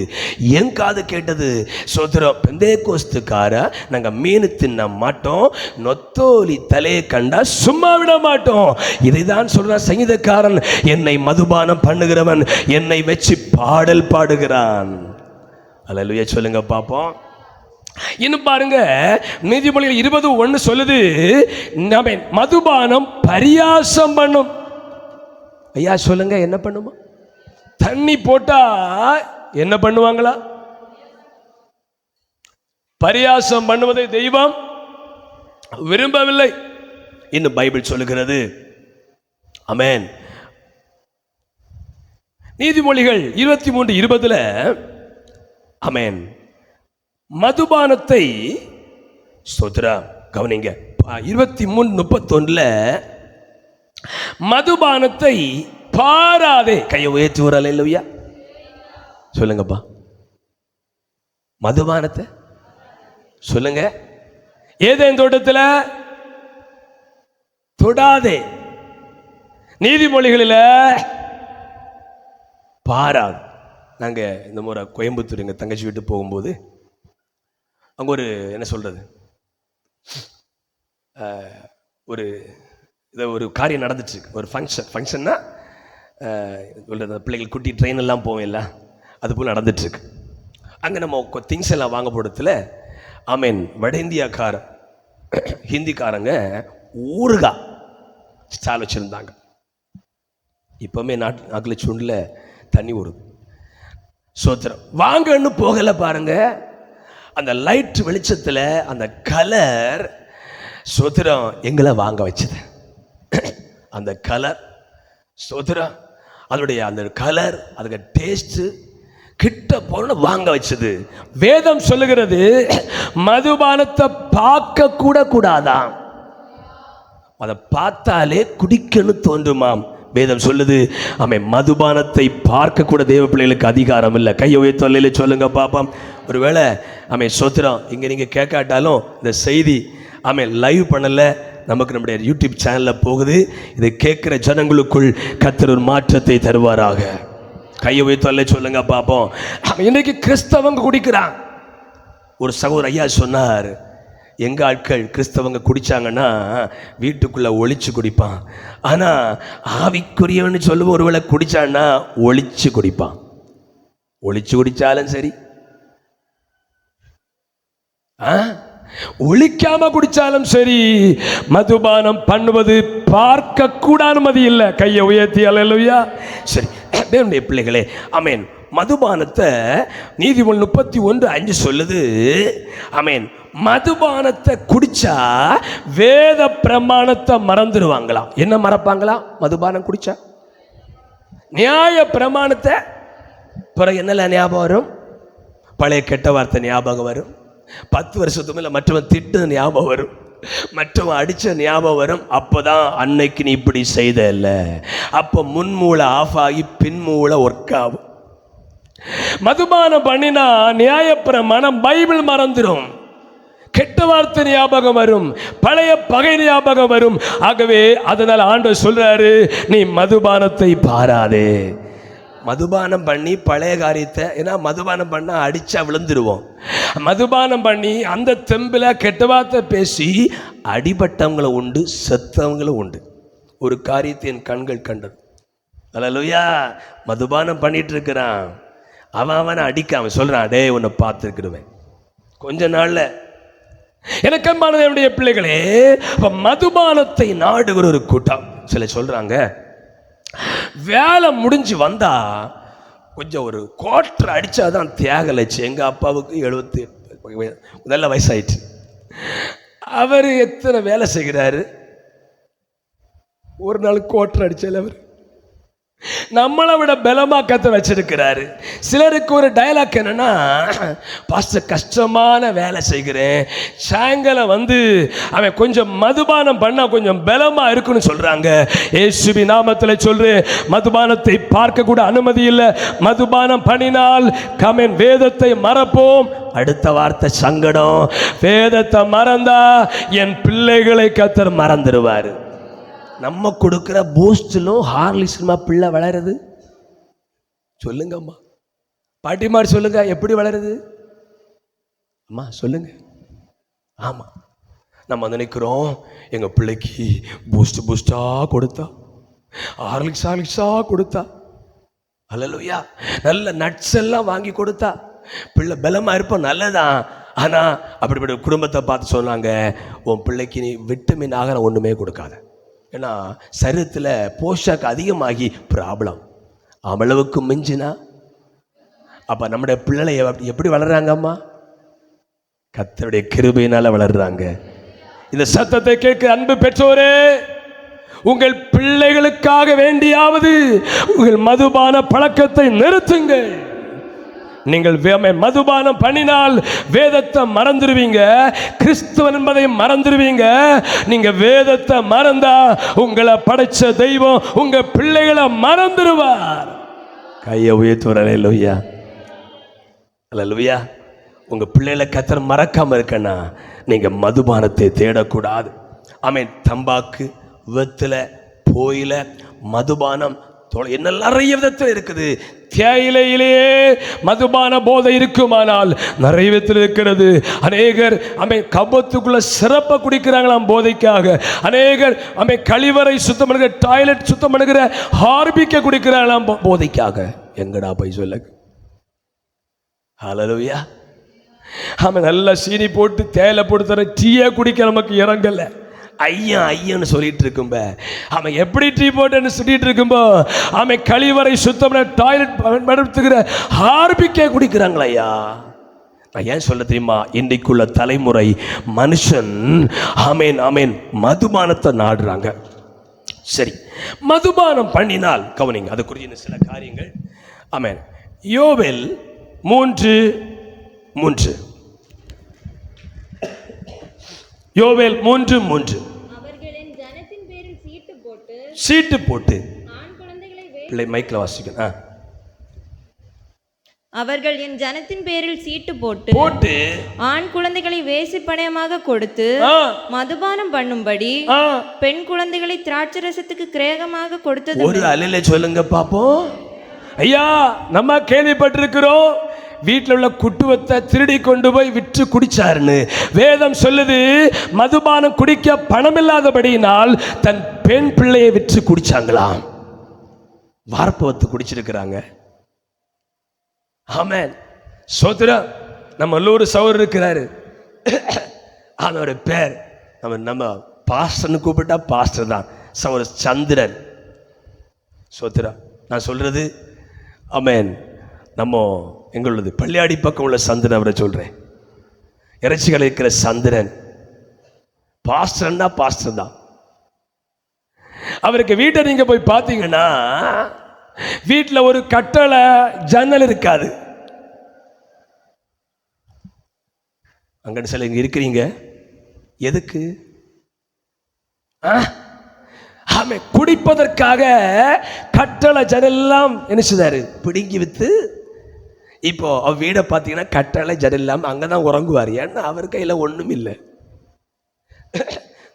என் காது கேட்டது. சோதரம், பெந்தேகோஸ்துக்கார நாங்கள் மீன் தின்ன மாட்டோம், நொத்தோலி தலையை கண்டா சும்மா விட மாட்டோம். இதை தான் சொல்றான் சங்கீதக்காரன். என்னை மதுபானம் பண்ணுகிறவன் என்னை வச்சு பாடல் பாடுகிறான். அல்லேலூயா சொல்லுங்க பாப்போம். இன்னும் பாருங்க, நீதிமொழிகள் 20:1 சொல்லுது, மதுபானம் பரியாசம் பண்ணும். ஐயா சொல்லுங்க, என்ன பண்ணுமா? தண்ணி போட்டா என்ன பண்ணுவாங்களா? பரியாசம் பண்ணுவதை தெய்வம் விரும்பவில்லை இன்னும் பைபிள் சொல்லுகிறது. ஆமென். நீதிமொழிகள் 23:20 ஆமென், மதுபானத்தை ஸ்தோத்திரா கவனிங்க. 23:31 மதுபானத்தை பாராதே. கையை உயர்த்தி வரல. இல்லையா சொல்லுங்கப்பா. மதுபானத்தை சொல்லுங்க. ஏதேன் தோட்டத்தில் தொடாதே. நீதிமொழிகளில் பாராது. நாங்கள் இந்த முறை கோயம்புத்தூர் எங்கள் தங்கச்சி வீட்டு போகும்போது அங்கே ஒரு என்ன சொல்றது, ஒரு காரியம் நடந்துச்சு. ஒரு ஃபங்க்ஷன்னா பிள்ளைகள் குட்டி ட்ரெயின் எல்லாம் போவேன்ல, அது போல் நடந்துட்டுருக்கு. அங்கே நம்ம திங்ஸ் எல்லாம் வாங்க போடுறதுல ஆமீன் வட இந்தியாக்கார ஹிந்திக்காரங்க ஊறுகாய் ஸ்டால் வச்சுருந்தாங்க. இப்போவுமே நாட்டில் சுண்டில் தண்ணி ஊறுது. சோத்திரம் வாங்கன்னு போகலை பாருங்க. அந்த லைட் வெளிச்சத்தில் அந்த கலர் சோத்திரம் எங்களை வாங்க வச்சது. அந்த கலர் சோத்திரம், அதனுடைய அந்த கலர், அதுக்கு டேஸ்ட்டு கிட்ட போன வாங்க வச்சது. வேதம் சொல்லுகிறது, மதுபானத்தை பார்க்க கூட கூடாதாம். அதை பார்த்தாலே குடிக்கணும் தோன்றுமாம். வேதம் சொல்லுது. ஆமென், மதுபானத்தை பார்க்க கூட தேவ பிள்ளைகளுக்கு அதிகாரம் இல்லை. கையை உயர்த்தி சொல்லுங்க பாப்போம். ஒருவேளை ஆமென் சோத்திரம் இங்கே நீங்கள் கேட்காட்டாலும் இந்த செய்தி ஆமென் லைவ் பண்ணலை, நமக்கு நம்முடைய யூடியூப் சேனலில் போகுது. இதை கேட்குற ஜனங்களுக்குள் கர்த்தர் ஒரு மாற்றத்தை தருவாராக. கையை உயர்த்தி சொல்லுங்க பாப்போம். இன்னைக்கு கிறிஸ்தவங்க குடிக்கிறான். ஒரு சகோதரர் ஐயா சொன்னார், எங்கள் ஆட்கள் கிறிஸ்தவங்க குடித்தாங்கன்னா வீட்டுக்குள்ளே ஒளிச்சு குடிப்பான். ஆனால் ஆவிக்குரியவன்னு சொல்லுவோம், ஒருவேளை குடித்தான்னா ஒளிச்சு குடிப்பான். ஒளிச்சு குடித்தாலும் சரி, ஒளிக்காம குடிச்சாலும் சரி, மதுபானம் பண்ணுவது பார்க்க கூட அனுமதி இல்லை. கையை உயர்த்தி அல்லேலூயா. சரி தேவனுடைய பிள்ளைகளே, ஆமென். மதுபானத்தை நீதிமொழி 31:5 சொல்லுது. ஆமென், மதுபானத்தை குடிச்சா வேத பிரமாணத்தை மறந்துடுவாங்களாம். என்ன மறப்பாங்களாம்? மதுபானம் குடிச்சா நியாய பிரமாணத்தை. பிறகு என்னெல்லாம் ஞாபகம் வரும்? பழைய கெட்ட வார்த்தை ஞாபகம் வரும். 10 வருஷத்துக்கு மேலே மற்றவன் திட்டு ஞாபகம் வரும், மற்றவன் அடித்த ஞாபகம் வரும். அப்போதான் அன்னைக்கு நீ இப்படி செய்த இல்லை. அப்போ முன்மூளை ஆஃப் ஆகி பின்மூளை ஒர்க் ஆகும். மதுபானம் பண்ணினா நியாயப்பிரமாணம் பைபிள் மறந்துடும். கெட்ட வார்த்தை ஞாபகம் வரும், பழைய பகை ஞாபகம் வரும். ஆகவே அதனால் ஆண்டவர் சொல்றாரு, நீ மதுபானத்தை பாராதே. மதுபானம் பண்ணி பழைய காரியத்தை, ஏன்னா மதுபானம் பண்ணா அடிச்சா விழுந்துருவோம். மதுபானம் பண்ணி அந்த தெம்பில் கெட்ட வார்த்தை பேசி அடிபட்டவங்களும் உண்டு, செத்தவங்களும் உண்டு. ஒரு காரியத்தை என் கண்கள் கண்டது. அல்லேலூயா. மதுபானம் பண்ணிட்டு இருக்கிறான், அவனை அடிக்க அவன் சொல்றான், டே உன்னை பார்த்துருக்குருவேன், கொஞ்ச நாள்ல. எனக்கு அன்பான என்னுடைய பிள்ளைகளே, மதுபானத்தை நாடுகிற ஒரு கூட்டம். சில சொல்றாங்க வேலை முடிஞ்சு வந்தா கொஞ்சம் ஒரு கோட்டரை அடிச்சாதான் தியாகலைச்சு. எங்க அப்பாவுக்கு 78 நல்ல வயசாயிடுச்சு. அவர் எத்தனை வேலை செய்கிறாரு, ஒரு நாள் கோட்டரை அடிச்சால அவர் நம்மளை விட பலமா கத்த வச்சிருக்கிறாரு. சிலருக்கு ஒரு டயலாக் என்னன்னா, பாஸ்டர் கஷ்டமான வேலை செய்கிறேன், சாயங்காலம் வந்து அவன் கொஞ்சம் மதுபானம் பண்ணா கொஞ்சம் பலமா இருக்குன்னு சொல்றாங்க. இயேசுவின் நாமத்தில் சொல்றேன், மதுபானத்தை பார்க்க கூட அனுமதி இல்லை. மதுபானம் பண்ணினால் கமென் வேதத்தை மறப்போம். அடுத்த வார்த்தை சங்கடம். வேதத்தை மறந்தா என் பிள்ளைகளை கத்தர் மறந்துடுவாரு. நம்ம கொடுக்கிற பூஸ்டிலும் ஹார்லிக்ஸுமா பிள்ளை வளருது? சொல்லுங்கம்மா, பாட்டிமார் சொல்லுங்க, எப்படி வளருது அம்மா சொல்லுங்க. ஆமா, நம்ம நினைக்கிறோம் எங்க பிள்ளைக்கு பூஸ்டா கொடுத்தா, ஹார்லிக்ஸா கொடுத்தா, அல்லேலூயா, நல்ல நட்ஸ் எல்லாம் வாங்கி கொடுத்தா பிள்ளை பலமா இருப்போம், நல்லதான். ஆனா அப்படிப்பட்ட குடும்பத்தை பார்த்து சொன்னாங்க, உன் பிள்ளைக்கு நீ விட்டமின் ஆக ஒண்ணுமே கொடுக்காத. ஏன்னா சரீரத்தில் போஷாக்கு அதிகமாகி ப்ராப்ளம். அவ்வளவுக்கு மிஞ்சினா அப்ப நம்முடைய பிள்ளை எப்படி வளர்றாங்கம்மா? கர்த்தருடைய கிருபையினால வளர்றாங்க. இந்த சத்தத்தை கேட்க அன்பு பெற்றோரே, உங்கள் பிள்ளைகளுக்காக வேண்டியாவது உங்கள் மதுபான பழக்கத்தை நிறுத்துங்கள். நீங்கள் மதுபானம் பண்ணினால் வேதத்தை மறந்துடுவீங்க, கிறிஸ்துவன் என்பதை மறந்துடுவீங்க. நீங்க வேதத்தை மறந்தா உங்களை படைச்ச தெய்வம் உங்க பிள்ளைகளை மறந்துடுவார். கையை உயர்த்துவார். அல்லேலூயா, அல்லேலூயா. உங்க பிள்ளைகளை கர்த்தர் மறக்காம இருக்கன்னா நீங்க மதுபானத்தை தேடக்கூடாது. ஆமென். தம்பாக்கு, வெத்தலை, போயில, மதுபானம் என்ன நிறைய விதத்தில் இருக்குது. தேயிலையிலேயே மதுபான போதை இருக்குமானால் நிறைய விதத்தில் இருக்கிறது. அநேகர் கபத்துக்குள்ள சிறப்பை குடிக்கிறாங்களாம் போதைக்காக. அநேகர் கழிவறை சுத்தம் பண்ணுகிற, டாய்லெட் சுத்தம் பண்ணுகிற ஹார்பிக்க குடிக்கிறாங்களாம் போதைக்காக. எங்கடா போய் சொல்ல? ஹல்லேலூயா. நல்லா சீனி போட்டு தேயிலை போட்டு தர டீயே குடிக்க நமக்கு இறங்கல. ஐயன்னு சொல்லிட்டு இருக்கும்ப அவன் எப்படி டீ போட்டுன்னு சொல்லிட்டு இருக்கும்போ அவன் கழிவறை சுத்தம் டாய்லெட் பயன்படுத்துகிற ஹார்பிக்கே குடிக்கிறாங்களா? ஐயா, நான் ஏன் சொல்ல தெரியுமா? இன்றைக்குள்ள தலைமுறை மனுஷன் ஆமேன் மதுபானத்தை நாடுறாங்க. சரி, மதுபானம் பண்ணினால் கவனிங்க, அது குறித்து சில காரியங்கள். ஆமேன். யோவேல் 3:3, யோவேல் 3:3, சீட்டு போட்டு பிள்ளை மைக்கில் வாசிக்கணும். அவர்கள் என் ஜனத்தின் பேரில் சீட்டு போட்டு ஆண் குழந்தைகளை வேசி பணயமாக கொடுத்து மதுபானம் பண்ணும்படி பெண் குழந்தைகளை திராட்சரசத்துக்கு கிரேகமாக கொடுத்தது. ஒரு அலையில சொல்லுங்க பாப்போம். ஐயா, நம்ம கேள்விப்பட்டிருக்கிறோம் வீட்டில் உள்ள குட்டுவத்தை திருடி கொண்டு போய் விற்று குடிச்சாருன்னு. வேதம் சொல்லுது, மதுபானம் குடிக்க பணம் இல்லாதபடியினால் தன் பெண் பிள்ளையை விற்று குடிச்சாங்களாம். வார்ப்பவத்து குடிச்சிருக்கிறாங்க. ஆமென். சோதரம். நம்ம உள்ளூர் சௌர் இருக்கிறாரு, அவனோட பேர் நம்ம பாஸ்டர்னு கூப்பிட்டா பாஸ்டர் தான், சௌர் சந்திரன். சோதரம். நான் சொல்றது ஆமென். நம்ம எங்களது பள்ளியாடி பக்கம் உள்ள சந்திரன், அவரை சொல்றேன். இறைச்சிகள் இருக்கிற சந்திரன் பாஸ்டர்னா பாஸ்டர் தான். அவருக்கு வீட்டை நீங்க போய் பார்த்தீங்கன்னா வீட்டில் ஒரு கட்டளை ஜன்னல் இருக்காது. அங்க சில இங்க இருக்கிறீங்க, எதுக்கு? குடிப்பதற்காக கட்டளை ஜன்னெல்லாம் என்ன செய்தாரு? பிடுங்கி வித்து. இப்போ அவ வீடை பார்த்தீங்கன்னா கட்டளை ஜன்னெல்லாம் அங்கதான் உறங்குவார். ஏன்னா அவர் கையில ஒண்ணும் இல்லை.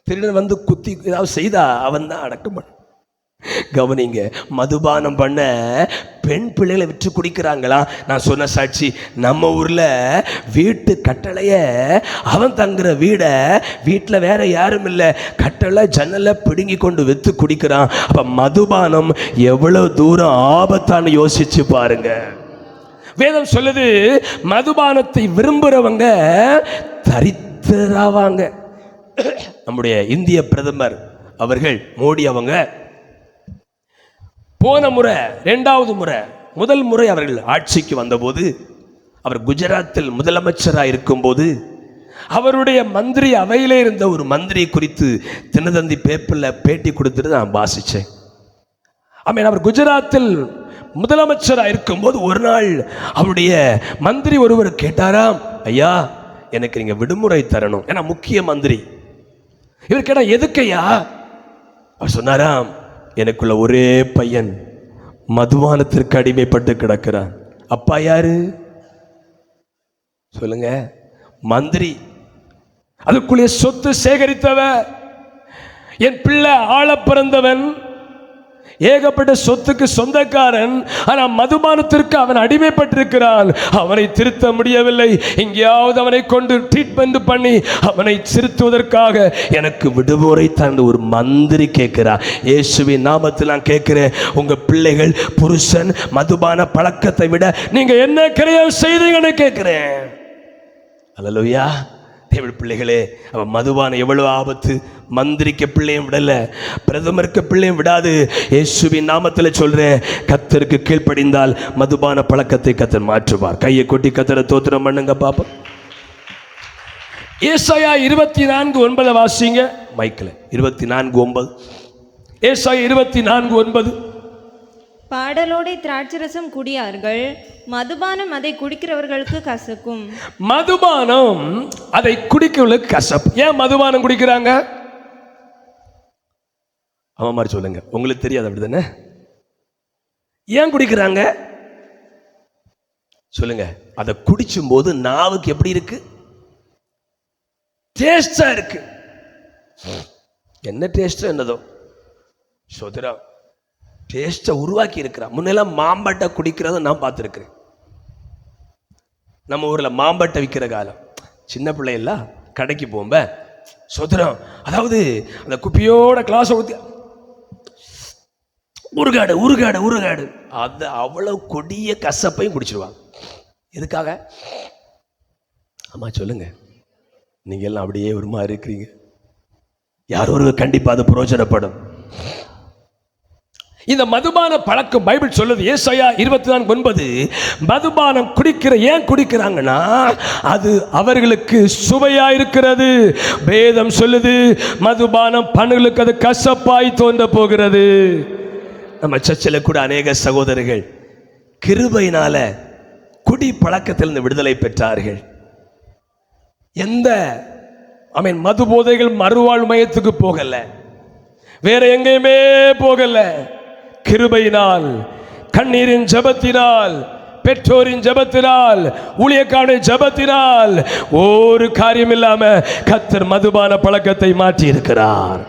திருடன் வந்து குத்தி ஏதாவது செய்தா அவன் தான் அடக்கம் பண்ண. கவனிங்க, மதுபானம் பண்ண பெண் பிள்ளைகளை விற்று குடிக்கிறாங்களா? நான் சொன்ன சாட்சி, நம்ம ஊர்ல வீட்டு கட்டளைய அவன் தங்குற வீட்டில் வேற யாரும் இல்லை, கட்டளை ஜன்னலை பிடுங்கி கொண்டு விற்று குடிக்கிறான். அப்ப மதுபானம் எவ்வளவு தூரம் ஆபத்தான்னு யோசிச்சு பாருங்க. வேதம் சொல்லுது, மதுபானத்தை விரும்புறவங்க தரித்திரராவாங்க. நம்முடைய இந்திய பிரதமர் அவர்கள் மோடி அவங்க போன முறை, 2வது முறை, முதல் முறை அவர்கள் ஆட்சிக்கு வந்தபோது, அவர் குஜராத்தில் முதலமைச்சராக இருக்கும்போது அவருடைய மந்திரி அவையிலே இருந்த ஒரு மந்திரி குறித்து தினதந்தி பேப்பரில் பேட்டி கொடுத்துட்டு நான் வாசித்தேன். அவர் குஜராத்தில் முதலமைச்சராக இருக்கும்போது ஒரு நாள் அவருடைய மந்திரி ஒருவர் கேட்டாராம், ஐயா எனக்கு நீங்க விடுமுறை தரணும், ஏன்னா முக்கிய மந்திரி. இவர் கேட்டா எதுக்கையா? அவர் சொன்னாராம், எனக்குள்ள ஒரே பையன் மதுபானத்திற்கு அடிமைப்பட்டு கிடக்கிறான். அப்பா யாரு சொல்லுங்க? மந்திரி. அதுக்குள்ளே சொத்து சேகரித்தவன், என் பிள்ளை ஆள பிறந்தவன், ஏகப்பட்ட சொத்துக்கு சொந்தக்காரன். ஆனால் மதுபானத்திற்கு அவன் அடிமைப்பட்டிருக்கிறான். அவனை திருத்த முடியவில்லை. எங்கேயாவது அவனை கொண்டு ட்ரீட்மெண்ட் பண்ணி அவனை திருத்துவதற்காக எனக்கு விடுமுறை தந்து ஒரு மந்திரி கேட்கிறார். இயேசுவின் நாமத்தில் நான் கேட்கிறேன், உங்க பிள்ளைகள் புருஷன் மதுபான பழக்கத்தை விட நீங்க என்ன கிரியம் செய்தீங்கன்னு கேட்கிறேன். அல்லேலூயா. தேவ பிள்ளைகளே, அவன் மதுபானம் எவ்வளவு ஆபத்து. மந்திரிக்க பிள்ளையும் விடல, பிரதமருக்கு பிள்ளையும் விடாது. இயேசுவின் நாமத்தில் சொல்றேன், கர்த்தருக்கு கீழ்ப்படிந்தால் மதுபான பழக்கத்தை கர்த்தர் மாற்றுவார். கையை கொட்டி கர்த்தரை தோத்திரம் பண்ணுங்க பாப்போம். ஏசாயா 24:9 வாசிங்க மைக்கில். 24:9. ஏசாயா 24:9. பாடலோடே திராட்சரசம் குடியார்கள், மதுபானம் அதை குடிக்கிறவர்களுக்கு கசக்கும். மதுபானம் அதை குடிக்கிறவர்களுக்கு கசப்பு. ஏன் மதுபானம் குடிக்கிறாங்க? அவன் மாதிரி சொல்லுங்க, உங்களுக்கு தெரியாது அப்படிதானே? ஏன் குடிக்கிறாங்க சொல்லுங்க. அதை குடிச்சும் போது நாவுக்கு எப்படி இருக்கு? டேஸ்டா இருக்கு. என்ன டேஸ்ட் என்னதோ சோதரா டேஸ்ட்டை உருவாக்கி இருக்கிறான். முன்னெல்லாம் மாம்பட்டை குடிக்கிறத நான் பார்த்துருக்கிறேன். நம்ம ஊரில் மாம்பட்டை விற்கிற காலம், சின்ன பிள்ளையெல்லாம் கடைக்கு போகும்ப சொதுரம், அதாவது அந்த குப்பியோட கிளாஸை ஊற்றி உருகாடு உருகாடு உருகாடு, அது அவ்வளவு கொடிய கசப்பையும் குடிச்சிருவாங்க. எதுக்காக? ஆமா சொல்லுங்க, நீங்க எல்லாம் அப்படியே ஒரு மாதிரி இருக்கிறீங்க. யாரோ ஒரு கண்டிப்பா அது பிரயோஜனப்படும். இந்த மதுபான பழக்கம் பைபிள் சொல்லுது, ஏசாயா 24:9, மதுபானம் குடிக்கிற ஏன் குடிக்கிறாங்கன்னா அது அவர்களுக்கு சுவையா இருக்கிறது. வேதம் சொல்லுது, மதுபானம் பண்ணுகளுக்கு அது கசப்பாய் தோன்ற போகிறது. நம்ம சர்ச்சில் கூட அநேக சகோதரர்கள் கிருபையினால குடி பழக்கத்திலிருந்து விடுதலை பெற்றார்கள். எந்த மது போதைகள் மறுவாழ் மையத்துக்கு போகல, வேற எங்கேயுமே போகல. கிருபையினால், கண்ணீரின் ஜெபத்தினால், பெற்றோரின் ஜெபத்தினால், ஊழியக்காரரின் ஜெபத்தினால் ஒரு காரியம் இல்லாம கர்த்தர் மதுபான பழக்கத்தை மாற்றி இருக்கிறார்.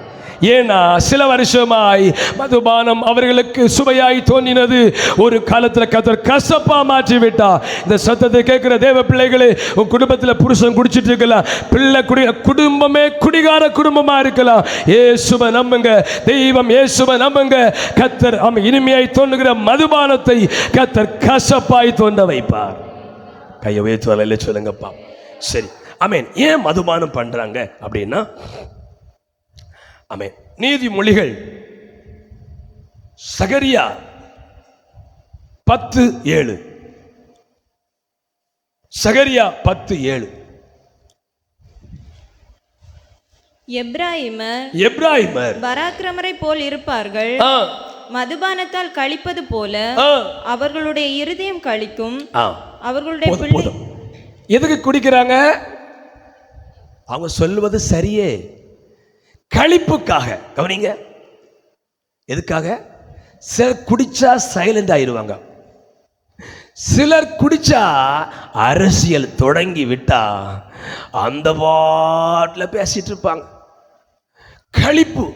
ஏன்னா சில வருஷமாய் மதுபானம் அவர்களுக்கு சுவையாய் தோன்றினது, ஒரு காலத்தில் கர்த்தர் கசப்பா மாற்றி விட்டா. இந்த சத்தத்தை கேட்கிற தேவ பிள்ளைகளே, உன் குடும்பத்தில் புருஷன் குடிச்சிட்டு இருக்கலாம், பிள்ளை குடும்பமே குடிகார குடும்பமா இருக்கலாம். இயேசுவை நம்புங்க, தெய்வம் இயேசுவை நம்புங்க. கர்த்தர் இனிமையாய் தோன்றுகிற மதுபானத்தை கர்த்தர் கசப்பாய் தோன்ற வைப்பார். கையை உயர்த்துவால சொல்லுங்கப்பா. சரி, ஆமென். ஏன் மதுபானம் பண்றாங்க அப்படின்னா, ஆமென், நீதிமொழிகள் சகரியா 10:7, சகரியா 10:7. எப்ராயிமர் பராக்கிரமரை போல் இருப்பார்கள், மதுபானத்தால் கழிப்பது போல அவர்களுடைய இருதயம் கழிக்கும். அவர்களுடைய எதுக்கு குடிக்கிறாங்க? அவங்க சொல்லுவது சரியே, களிப்புக்காக. கவனிங்க, எதுக்காக? சிலர் குடிச்சா சைலண்ட் ஆயிடுவாங்க, சிலர் குடிச்சா அரசியல் தொடங்கி விட்டா அந்த பாட்டில் பேசிட்டு இருப்பாங்க. களிப்பு.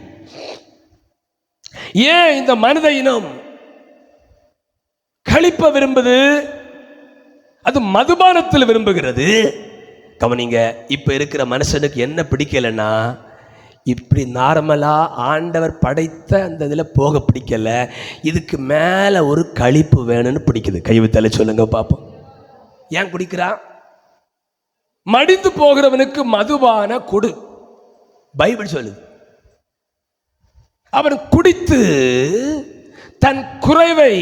ஏன் இந்த மனித இனம் களிப்ப விரும்புது? அது மதுபானத்தில் விரும்புகிறது. கவனிங்க, இப்ப இருக்கிற மனுஷனுக்கு என்ன பிடிக்கலன்னா, இப்படி நார்மலா ஆண்டவர் படைத்த அந்த இதில் போக பிடிக்கல, இதுக்கு மேல ஒரு களிப்பு வேணும்னு பிடிக்குது. கைவித்தாலே சொல்லுங்க பாப்போம். ஏன் குடிக்கிறான்? மடிந்து போகிறவனுக்கு மதுபான கொடு, பைபிள் சொல்லுது. அவன் குடித்து தன் குறைவை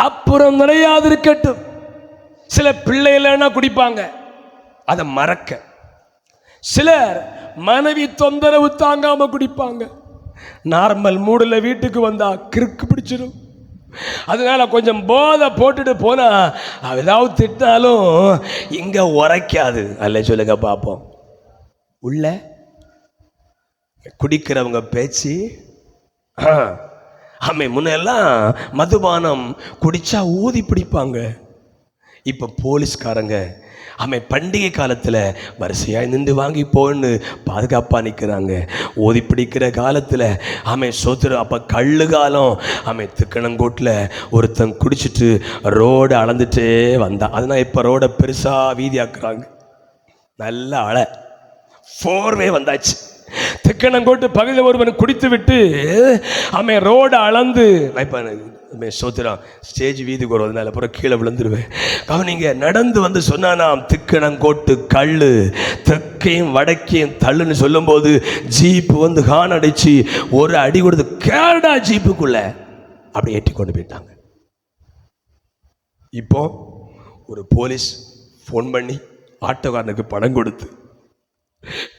அப்புறம் நிறையாதிருக்கட்டும். சில பிள்ளைகள குடிப்பாங்க, அதை மறக்க. சிலர் மனைவி தொந்தரவு தாங்காம குடிப்பாங்க. நார்மல் மூடுல வீட்டுக்கு வந்தா கிறுக்கு பிடிச்சிடும். அதனால கொஞ்சம் போதை போட்டுட்டு போனா ஏதாவது திட்டாலும் இங்க உரைக்காது. அல்ல சொல்லுங்க பார்ப்போம். உள்ள குடிக்கிறவங்க பேச்சு. ஆமே, முன்னெல்லாம் மதுபானம் குடிச்சா ஊதி பிடிப்பாங்க. இப்ப போலீஸ்காரங்க பண்டிகை காலத்தில் வரிசையாக நின்று வாங்கி போன்னு பாதுகாப்பாக நிற்கிறாங்க. ஓதி பிடிக்கிற காலத்தில் சோத்துரு. அப்போ கள்ளு காலம் திக்கணங்கோட்டில் ஒருத்தன் குடிச்சிட்டு ரோடு அளந்துட்டே வந்தான். அதனால் இப்போ ரோடை பெருசாக வீதியாக்குறாங்க. நல்ல அலை ஃபோர்வே வந்தாச்சு. திக்கணங்கோட்டு பகுதியில் ஒருவன் குடித்து விட்டு ரோடு அளந்து, இப்போ சோத்திரம் ஸ்டேஜ் வீதிக்கு வருவதனால அப்புறம் கீழே விழுந்துருவேன். கவனிங்க, நடந்து வந்து சொன்னானாம் திக்கணங்கோட்டு கல்லு தெற்கையும் வடக்கையும் தள்ளுன்னு சொல்லும்போது ஜீப்பு வந்து ஹார்ன் அடிச்சு ஒரு அடி கொடுத்து கேடா ஜீப்புக்குள்ள அப்படி ஏற்றி கொண்டு போயிட்டாங்க. இப்போ ஒரு போலீஸ் ஃபோன் பண்ணி ஆட்டோக்காரனுக்கு பணம் கொடுத்து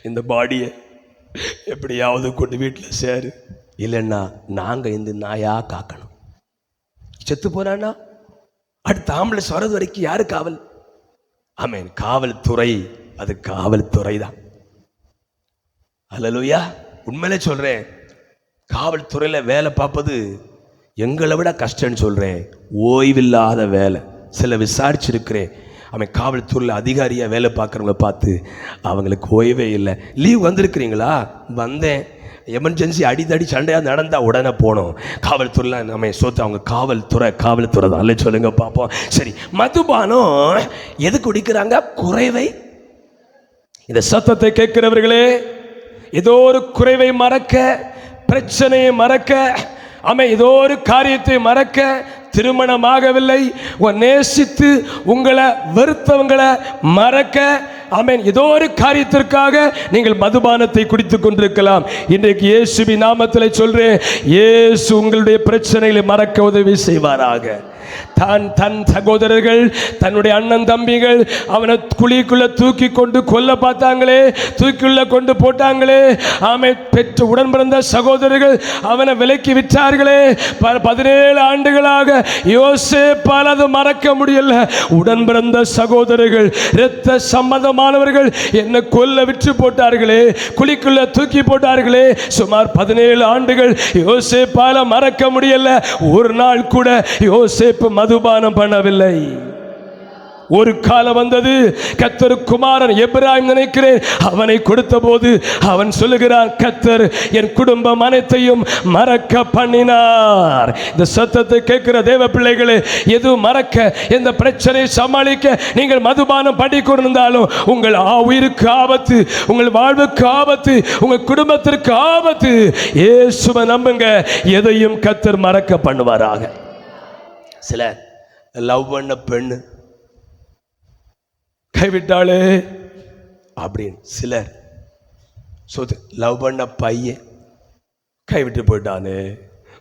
இந்த பாடியை எப்படியாவது கொண்டு வீட்டில் சேரு, இல்லைன்னா நாங்கள் இந்த நாயா காக்கணும். செத்து போறானா அடுத்த ஆம்புலன்ஸ் வர்றது வரைக்கும் யாரு காவல்? காவல்துறை. அது காவல்துறை தான். அல்லேலூயா. உண்மையிலே சொல்றேன், காவல்துறையில வேலை பார்ப்பது எங்களை விட கஷ்டம்னு சொல்றேன். ஓய்வில்லாத வேலை. சில விசாரிச்சிருக்கிறேன். காவல்துறையில் அதிகாரியாக வேலை பார்க்குறவங்கள பார்த்து அவங்களுக்கு ஓய்வே இல்லை. லீவ் வந்திருக்கிறீங்களா? வந்தேன். எமர்ஜென்சி அடித்தடி சண்டையாக நடந்தால் உடனே போனோம். காவல்துறையில் சொத்து. அவங்க காவல்துறை தான். அல்ல சொல்லுங்க பார்ப்போம். சரி, மதுபானம் எது குடிக்கிறாங்க? குறைவை. இந்த சத்தத்தை கேட்கிறவர்களே, ஏதோ ஒரு குறைவை மறக்க, பிரச்சனையை மறக்க, ஏதோ ஒரு காரியத்தை மறக்க, திருமணமாகவில்லை, நேசித்து உங்களை வெறுத்தவங்களை மறக்க, ஏதோ ஒரு காரியத்திற்காக நீங்கள் மதுபானத்தை குடித்துக் கொண்டிருக்கலாம். இன்றைக்கு இயேசுவின் நாமத்தில் சொல்றேன், இயேசு உங்களுடைய பிரச்சனைகளை மறக்க உதவி செய்வாராக. தன் சகோதரர்கள், தன்னுடைய அண்ணன் தம்பிகள் அவனை குழிக்குள்ள தூக்கி கொண்டு கொல்ல பார்த்தாங்களே, தூக்கியுள்ள கொண்டு போட்டாங்களே. பெற்ற உடன் பிறந்த சகோதரர்கள் அவனை விலைக்கு விற்றார்களே. 17 ஆண்டுகளாக யோசேப்பால் அது மறக்க முடியல. உடன் பிறந்த சகோதரர்கள், இரத்த சம்பந்தமானவர்கள் என்னை கொல்ல விற்று போட்டார்களே, குழிக்குள்ள தூக்கி போட்டார்களே. சுமார் 17 ஆண்டுகள் யோசேப்பால மறக்க முடியல. ஒரு நாள் கூட யோசேப்பு மதுபானம் பண்ணவில்லை. ஒரு காலம் வந்தது, கர்த்தர் குமாரன் எபிராயிம் நினைக்கிறேன், அவனை கொடுத்த போது அவன் சொல்லுகிறான், கர்த்தர் என் குடும்பம் அனைத்தையும் மறக்க பண்ணினார். இந்த சத்தத்தை கேட்கிற தேவ பிள்ளைகளே, எது மறக்க, எந்த பிரச்சனையை சமாளிக்க நீங்கள் மதுபானம் பண்ணி கொண்டிருந்தாலும் உங்கள் உயிருக்கு ஆபத்து, உங்கள் வாழ்வுக்கு ஆபத்து, உங்கள் குடும்பத்திற்கு ஆபத்து. இயேசுவை நம்புங்க, எதையும் கர்த்தர் மறக்க பண்ணுவாராக. சில லவ் பண்ண பெண்ணு கைவிட்டாளே அப்படின்னு, சிலர் லவ் பண்ண பையன் கைவிட்டு போயிட்டானே,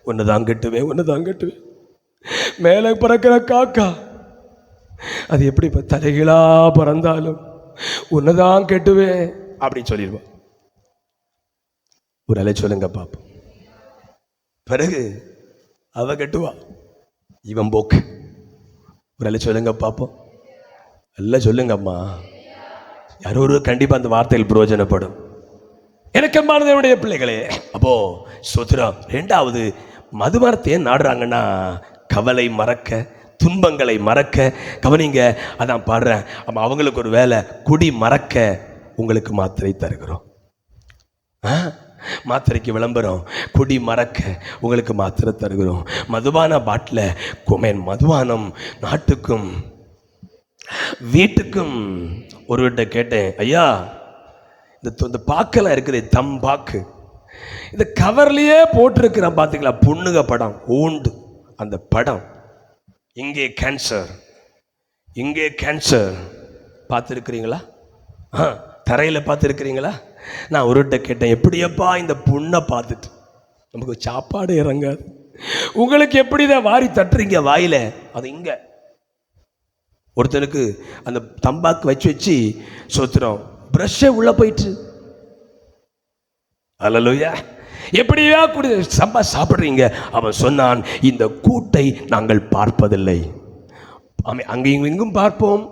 ஒன்னுதான் கட்டுவேன். மேலே பறக்கிற காக்கா அது எப்படி தலைகீழா பறந்தாலும் ஒன்னுதான் கட்டுவேன் அப்படின்னு சொல்லிடுவான். ஒரு அலை சொல்லுங்க பாப்போம். பிறகு அவ கட்டுவா, இவன் போக்கு. ஒரு அலை சொல்லுங்க பாப்போம். எல்லாம் சொல்லுங்கம்மா. யாரோ ஒரு கண்டிப்பா அந்த வார்த்தையில் பிரயோஜனப்படும். எனக்கு அன்பானதனுடைய பிள்ளைகளே, அப்போ சோத்திரம். 2வது, மதுபானத்தை நாடுறாங்கன்னா கவலை மறக்க, துன்பங்களை மறக்க. கவனிங்க, அதான் பாடுறேன். அவங்களுக்கு ஒரு வேலை, குடி மறக்க உங்களுக்கு மாத்திரை தருகிறோம். மாத்திரைக்கு விளம்பரம், குடி மறக்க உங்களுக்கு மாத்திரை தருகிறோம். மதுபான பாட்டில் மதுபானம் நாட்டுக்கும் வீட்டுக்கும். ஒருவர்கிட்ட கேட்டேன், ஐயா இந்த பாக்கெல்லாம் இருக்குது, தம்பாக்கு, இந்த கவர்லயே போட்டிருக்கிறான் பார்த்துக்கலாம், பொண்ணுங்க படம் ஊண்டு. அந்த படம், இங்கே கேன்சர், இங்கே கேன்சர் பார்த்துருக்குறீங்களா? தரையில் பார்த்துருக்குறீங்களா? நான் ஒருட்ட கேட்டேன், எப்படியப்பா இந்த புண்ணை பார்த்துட்டு நமக்கு சாப்பாடு இறங்காது, உங்களுக்கு எப்படி தான் வாரி தட்டுறீங்க வாயில்? அது இங்கே ஒருத்தனுக்கு அந்த தம்பாக்கு வச்சு சொத்துறோம், ப்ரஷ்ஷே உள்ளே போயிட்டு. அல்லேலூயா. எப்படியா குடி சாப்பிட்றீங்க? அவன் சொன்னான், இந்த கூட்டை நாங்கள் பார்ப்பதில்லை. அங்கேயும் இங்கும் பார்ப்போம்,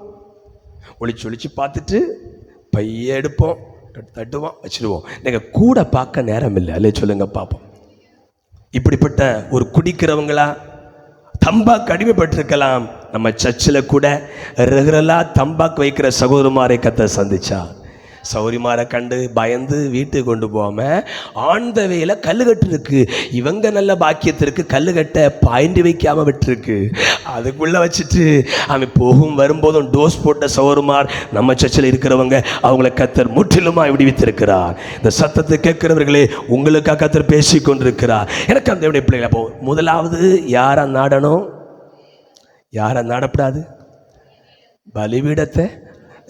ஒளிச்சு ஒளிச்சு பார்த்துட்டு பைய எடுப்போம், தட்டுவோம், வச்சிடுவோம். நீங்கள் கூட பார்க்க நேரம் இல்லை. அல்லே சொல்லுங்க பார்ப்போம். இப்படிப்பட்ட ஒரு குடிக்கிறவங்களா தம்பாக்கு அடிமைப்பட்டிருக்கலாம். நம்ம சர்ச்சில் கூட ரெகுலராக தம்பாக்கு வைக்கிற சகோதரமாரை கத்த சந்திச்சா, சௌரிமாரை கண்டு பயந்து வீட்டுக்கு கொண்டு போகாமல் ஆண்தவையில் கல்லுக்கட்டு இருக்கு. இவங்க நல்ல பாக்கியத்திற்கு கல்லுக்கட்டை பாய்ந்து வைக்காமல் விட்டுருக்கு. அதுக்குள்ளே வச்சுட்டு அவன் போகும் வரும்போதும் டோஸ் போட்ட சௌரிமார் நம்ம சர்ச்சில் இருக்கிறவங்க, அவங்கள கத்தர் முற்றிலுமாக விடுவித்திருக்கிறார். இந்த சத்தத்தை கேட்கிறவர்களே, உங்களுக்காக கத்தர் பேசி கொண்டிருக்கிறார். எனக்கு அந்த பிள்ளைகளை போ, முதலாவது யாரை நாடணும், யாரை நாடப்படாது? பலிபீடத்தை.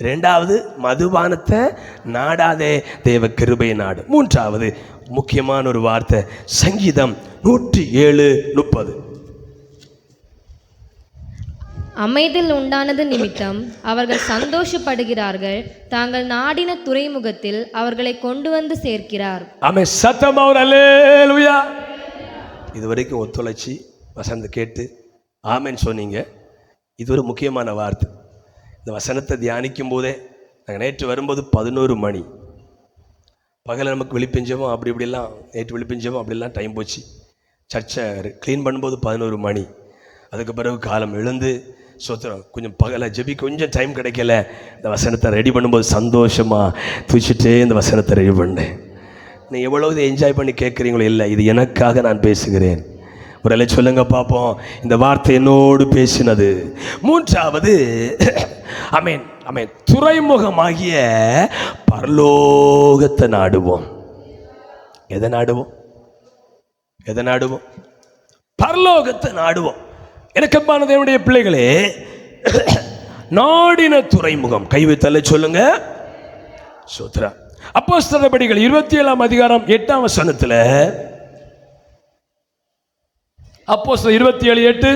ரெண்டாவது மதுபானத்தை நாடாதே, தேவ கிருபையை நாடு. மூன்றாவது முக்கியமான ஒரு வார்த்தை, சங்கீதம் 107:30. அமைதல் உண்டானது நிமித்தம் அவர்கள் சந்தோஷப்படுகிறார்கள், தாங்கள் நாடின துறைமுகத்தில் அவர்களை கொண்டு வந்து சேர்க்கிறார். ஆமென். சத்தமா ஒரு அல்லேலூயா. இதுவரைக்கும் ஒத்துழைச்சி வசந்த கேட்டு ஆமென் சொன்னீங்க. இது ஒரு முக்கியமான வார்த்தை. இந்த வசனத்தை தியானிக்கும் போதே நாங்கள் நேற்று வரும்போது 11 மணி, பகலில் நமக்கு விழிப்பிஞ்சமோ அப்படி இப்படிலாம், நேற்று விழிப்பிஞ்சமோ அப்படிலாம் டைம் போச்சு. சர்ச்சை க்ளீன் பண்ணும்போது 11 மணி. அதுக்கு பிறகு காலம் எழுந்து சோத்திரம் கொஞ்சம் பகலை ஜெபி கொஞ்சம் டைம் கிடைக்கல. இந்த வசனத்தை ரெடி பண்ணும்போது சந்தோஷமாக தூச்சிட்டே இந்த வசனத்தை ரெடி பண்ணேன். நீ எவ்வளோ இதை என்ஜாய் பண்ணி கேட்குறீங்களோ, இல்லை, இது எனக்காக நான் பேசுகிறேன். ஒரு அல்ல சொல்லுங்க பார்ப்போம், இந்த வார்த்தை என்னோடு பேசினது. மூன்றாவது அமேன் அமேன், துறைமுகமாகிய பரலோகத்தை நாடுவோம். எதை நாடுவோம்? எதை நாடுவோம்? பரலோகத்தை நாடுவோம். எனக்கப்பான தேவனுடைய பிள்ளைகளே, நாடின துறைமுகம். கை வைத்தல்ல சொல்லுங்க. சோத்ரா. அப்போஸ்தலர் நடபடிகள் 27ஆம் அதிகாரம் 8ஆம் வசனத்தில், அப்போஸ்தலர் 27:8,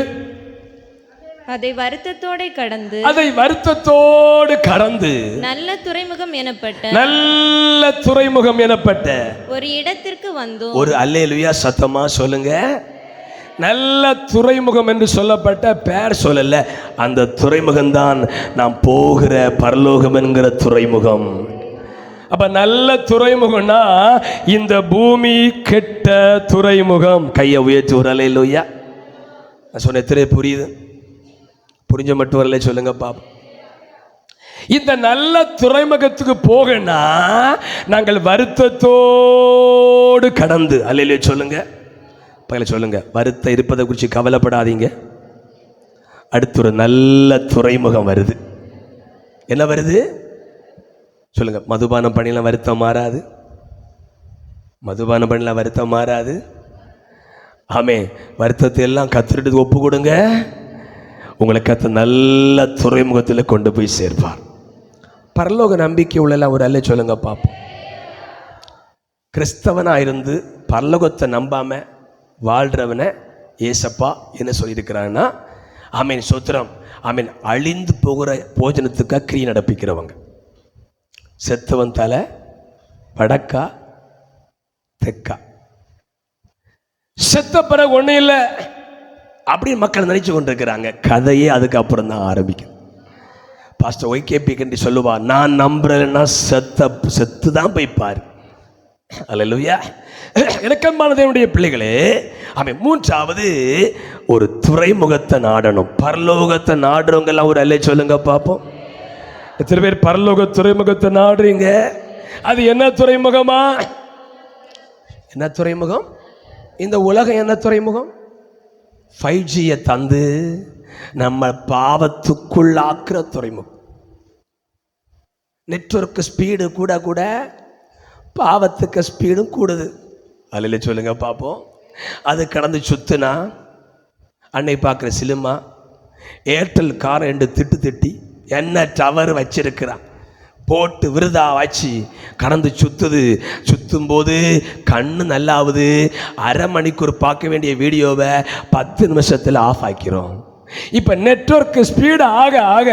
அதை வருத்தத்தோடு கடந்து, அதை வருத்தத்தோடு கடந்து நல்ல துறைமுகம் எனப்பட்ட, நல்ல துறைமுகம் எனப்பட்ட ஒரு இடத்திற்கு வந்தோம். ஒரு அல்லேலூயா சத்தமா சொல்லுங்க. நல்ல துறைமுகம் என்று சொல்லப்பட்ட பேர் சொல்லல, அந்த துறைமுகம் தான் நாம் போகிற பரலோகம் என்கிற துறைமுகம். அப்ப நல்ல துறைமுகம்னா இந்த பூமி கெட்ட துறைமுகம். கையை உயர்த்தி ஒரு அல்லேலூயா. நான் சொன்ன எத்தனை புரியுது? புரிஞ்ச மட்டும் வரல சொல்லுங்க பாப்பா. இந்த நல்ல துறைமுகத்துக்கு போகனா நாங்கள் வருத்தத்தோடு கடந்து, அல்லேலூயா சொல்லுங்க. பகல சொல்லுங்க, வருத்தம் இருப்பதை குறித்து கவலைப்படாதீங்க. அடுத்து ஒரு நல்ல துறைமுகம் வருது. என்ன வருது சொல்லுங்க. மதுபானம் பண்ணிலாம் வருத்தம் மாறாது. மதுபானம் பண்ணிலாம் வருத்தம் மாறாது. ஆமே, வருத்தத்தை எல்லாம் கத்துட்டு ஒப்பு கொடுங்க. உங்களை கத்த நல்ல துறைமுகத்தில் கொண்டு போய் சேர்ப்பார். பரலோக நம்பிக்கை உள்ளலாம் ஒரு அல்ல சொல்லுங்க பார்ப்போம். கிறிஸ்தவனாக இருந்து பரலோகத்தை நம்பாம வாழ்றவனை ஏசப்பா என்ன சொல்லியிருக்கிறான்னா, ஆமீன் சோத்திரம், ஆமீன், அழிந்து போகிற போஜனத்துக்கு கிரியை நடப்பிக்கிறவங்க. செத்தவன் தலை வடக்கா தெக்கா, செத்த பிறகு ஒன்றும் இல்லை அப்படின்னு மக்கள் நினைச்சு கொண்டிருக்கிறாங்க. கதையே அதுக்கப்புறம் தான் ஆரம்பிக்கும். பாஸ்டர் ஒய்கேபி கண்டி சொல்லுவா, நான் நம்புறேன்னா செத்து தான் போய் பாரு. அல்லேலூயா. இலக்கமான தேவனுடைய பிள்ளைகளே, அவன் மூன்றாவது ஒரு துறைமுகத்தை நாடணும். பரலோகத்தை நாடுறவங்க எல்லாம் ஒரு அல்லே சொல்லுங்க பார்ப்போம். எத்தனை பேர் பரலோக துறைமுகத்தை நாடுறீங்க? அது என்ன துறைமுகமா? என்ன துறைமுகம்? இந்த உலகம் என்ன துறைமுகம்? 5Gயை தந்து நம்ம பாவத்துக்குள்ளாக்குற துறைமுகம். நெட்வொர்க் ஸ்பீடு கூட கூட பாவத்துக்கு ஸ்பீடும் கூடுது. அல்ல சொல்லுங்க பார்ப்போம். அது கடந்து சுத்துனா அன்னை பார்க்குற சினிமா, ஏர்டெல் காரை என்று திட்டி என்ன டவர் வச்சிருக்கிறான் போட்டு விருதா வச்சு கடந்து சுற்றும் போது கண்ணு நல்லாவுது. அரை மணிக்கூர் பார்க்க வேண்டிய வீடியோவை 10 நிமிஷத்தில் ஆஃப் ஆக்கிறோம். இப்போ நெட்வொர்க் ஸ்பீடு ஆக ஆக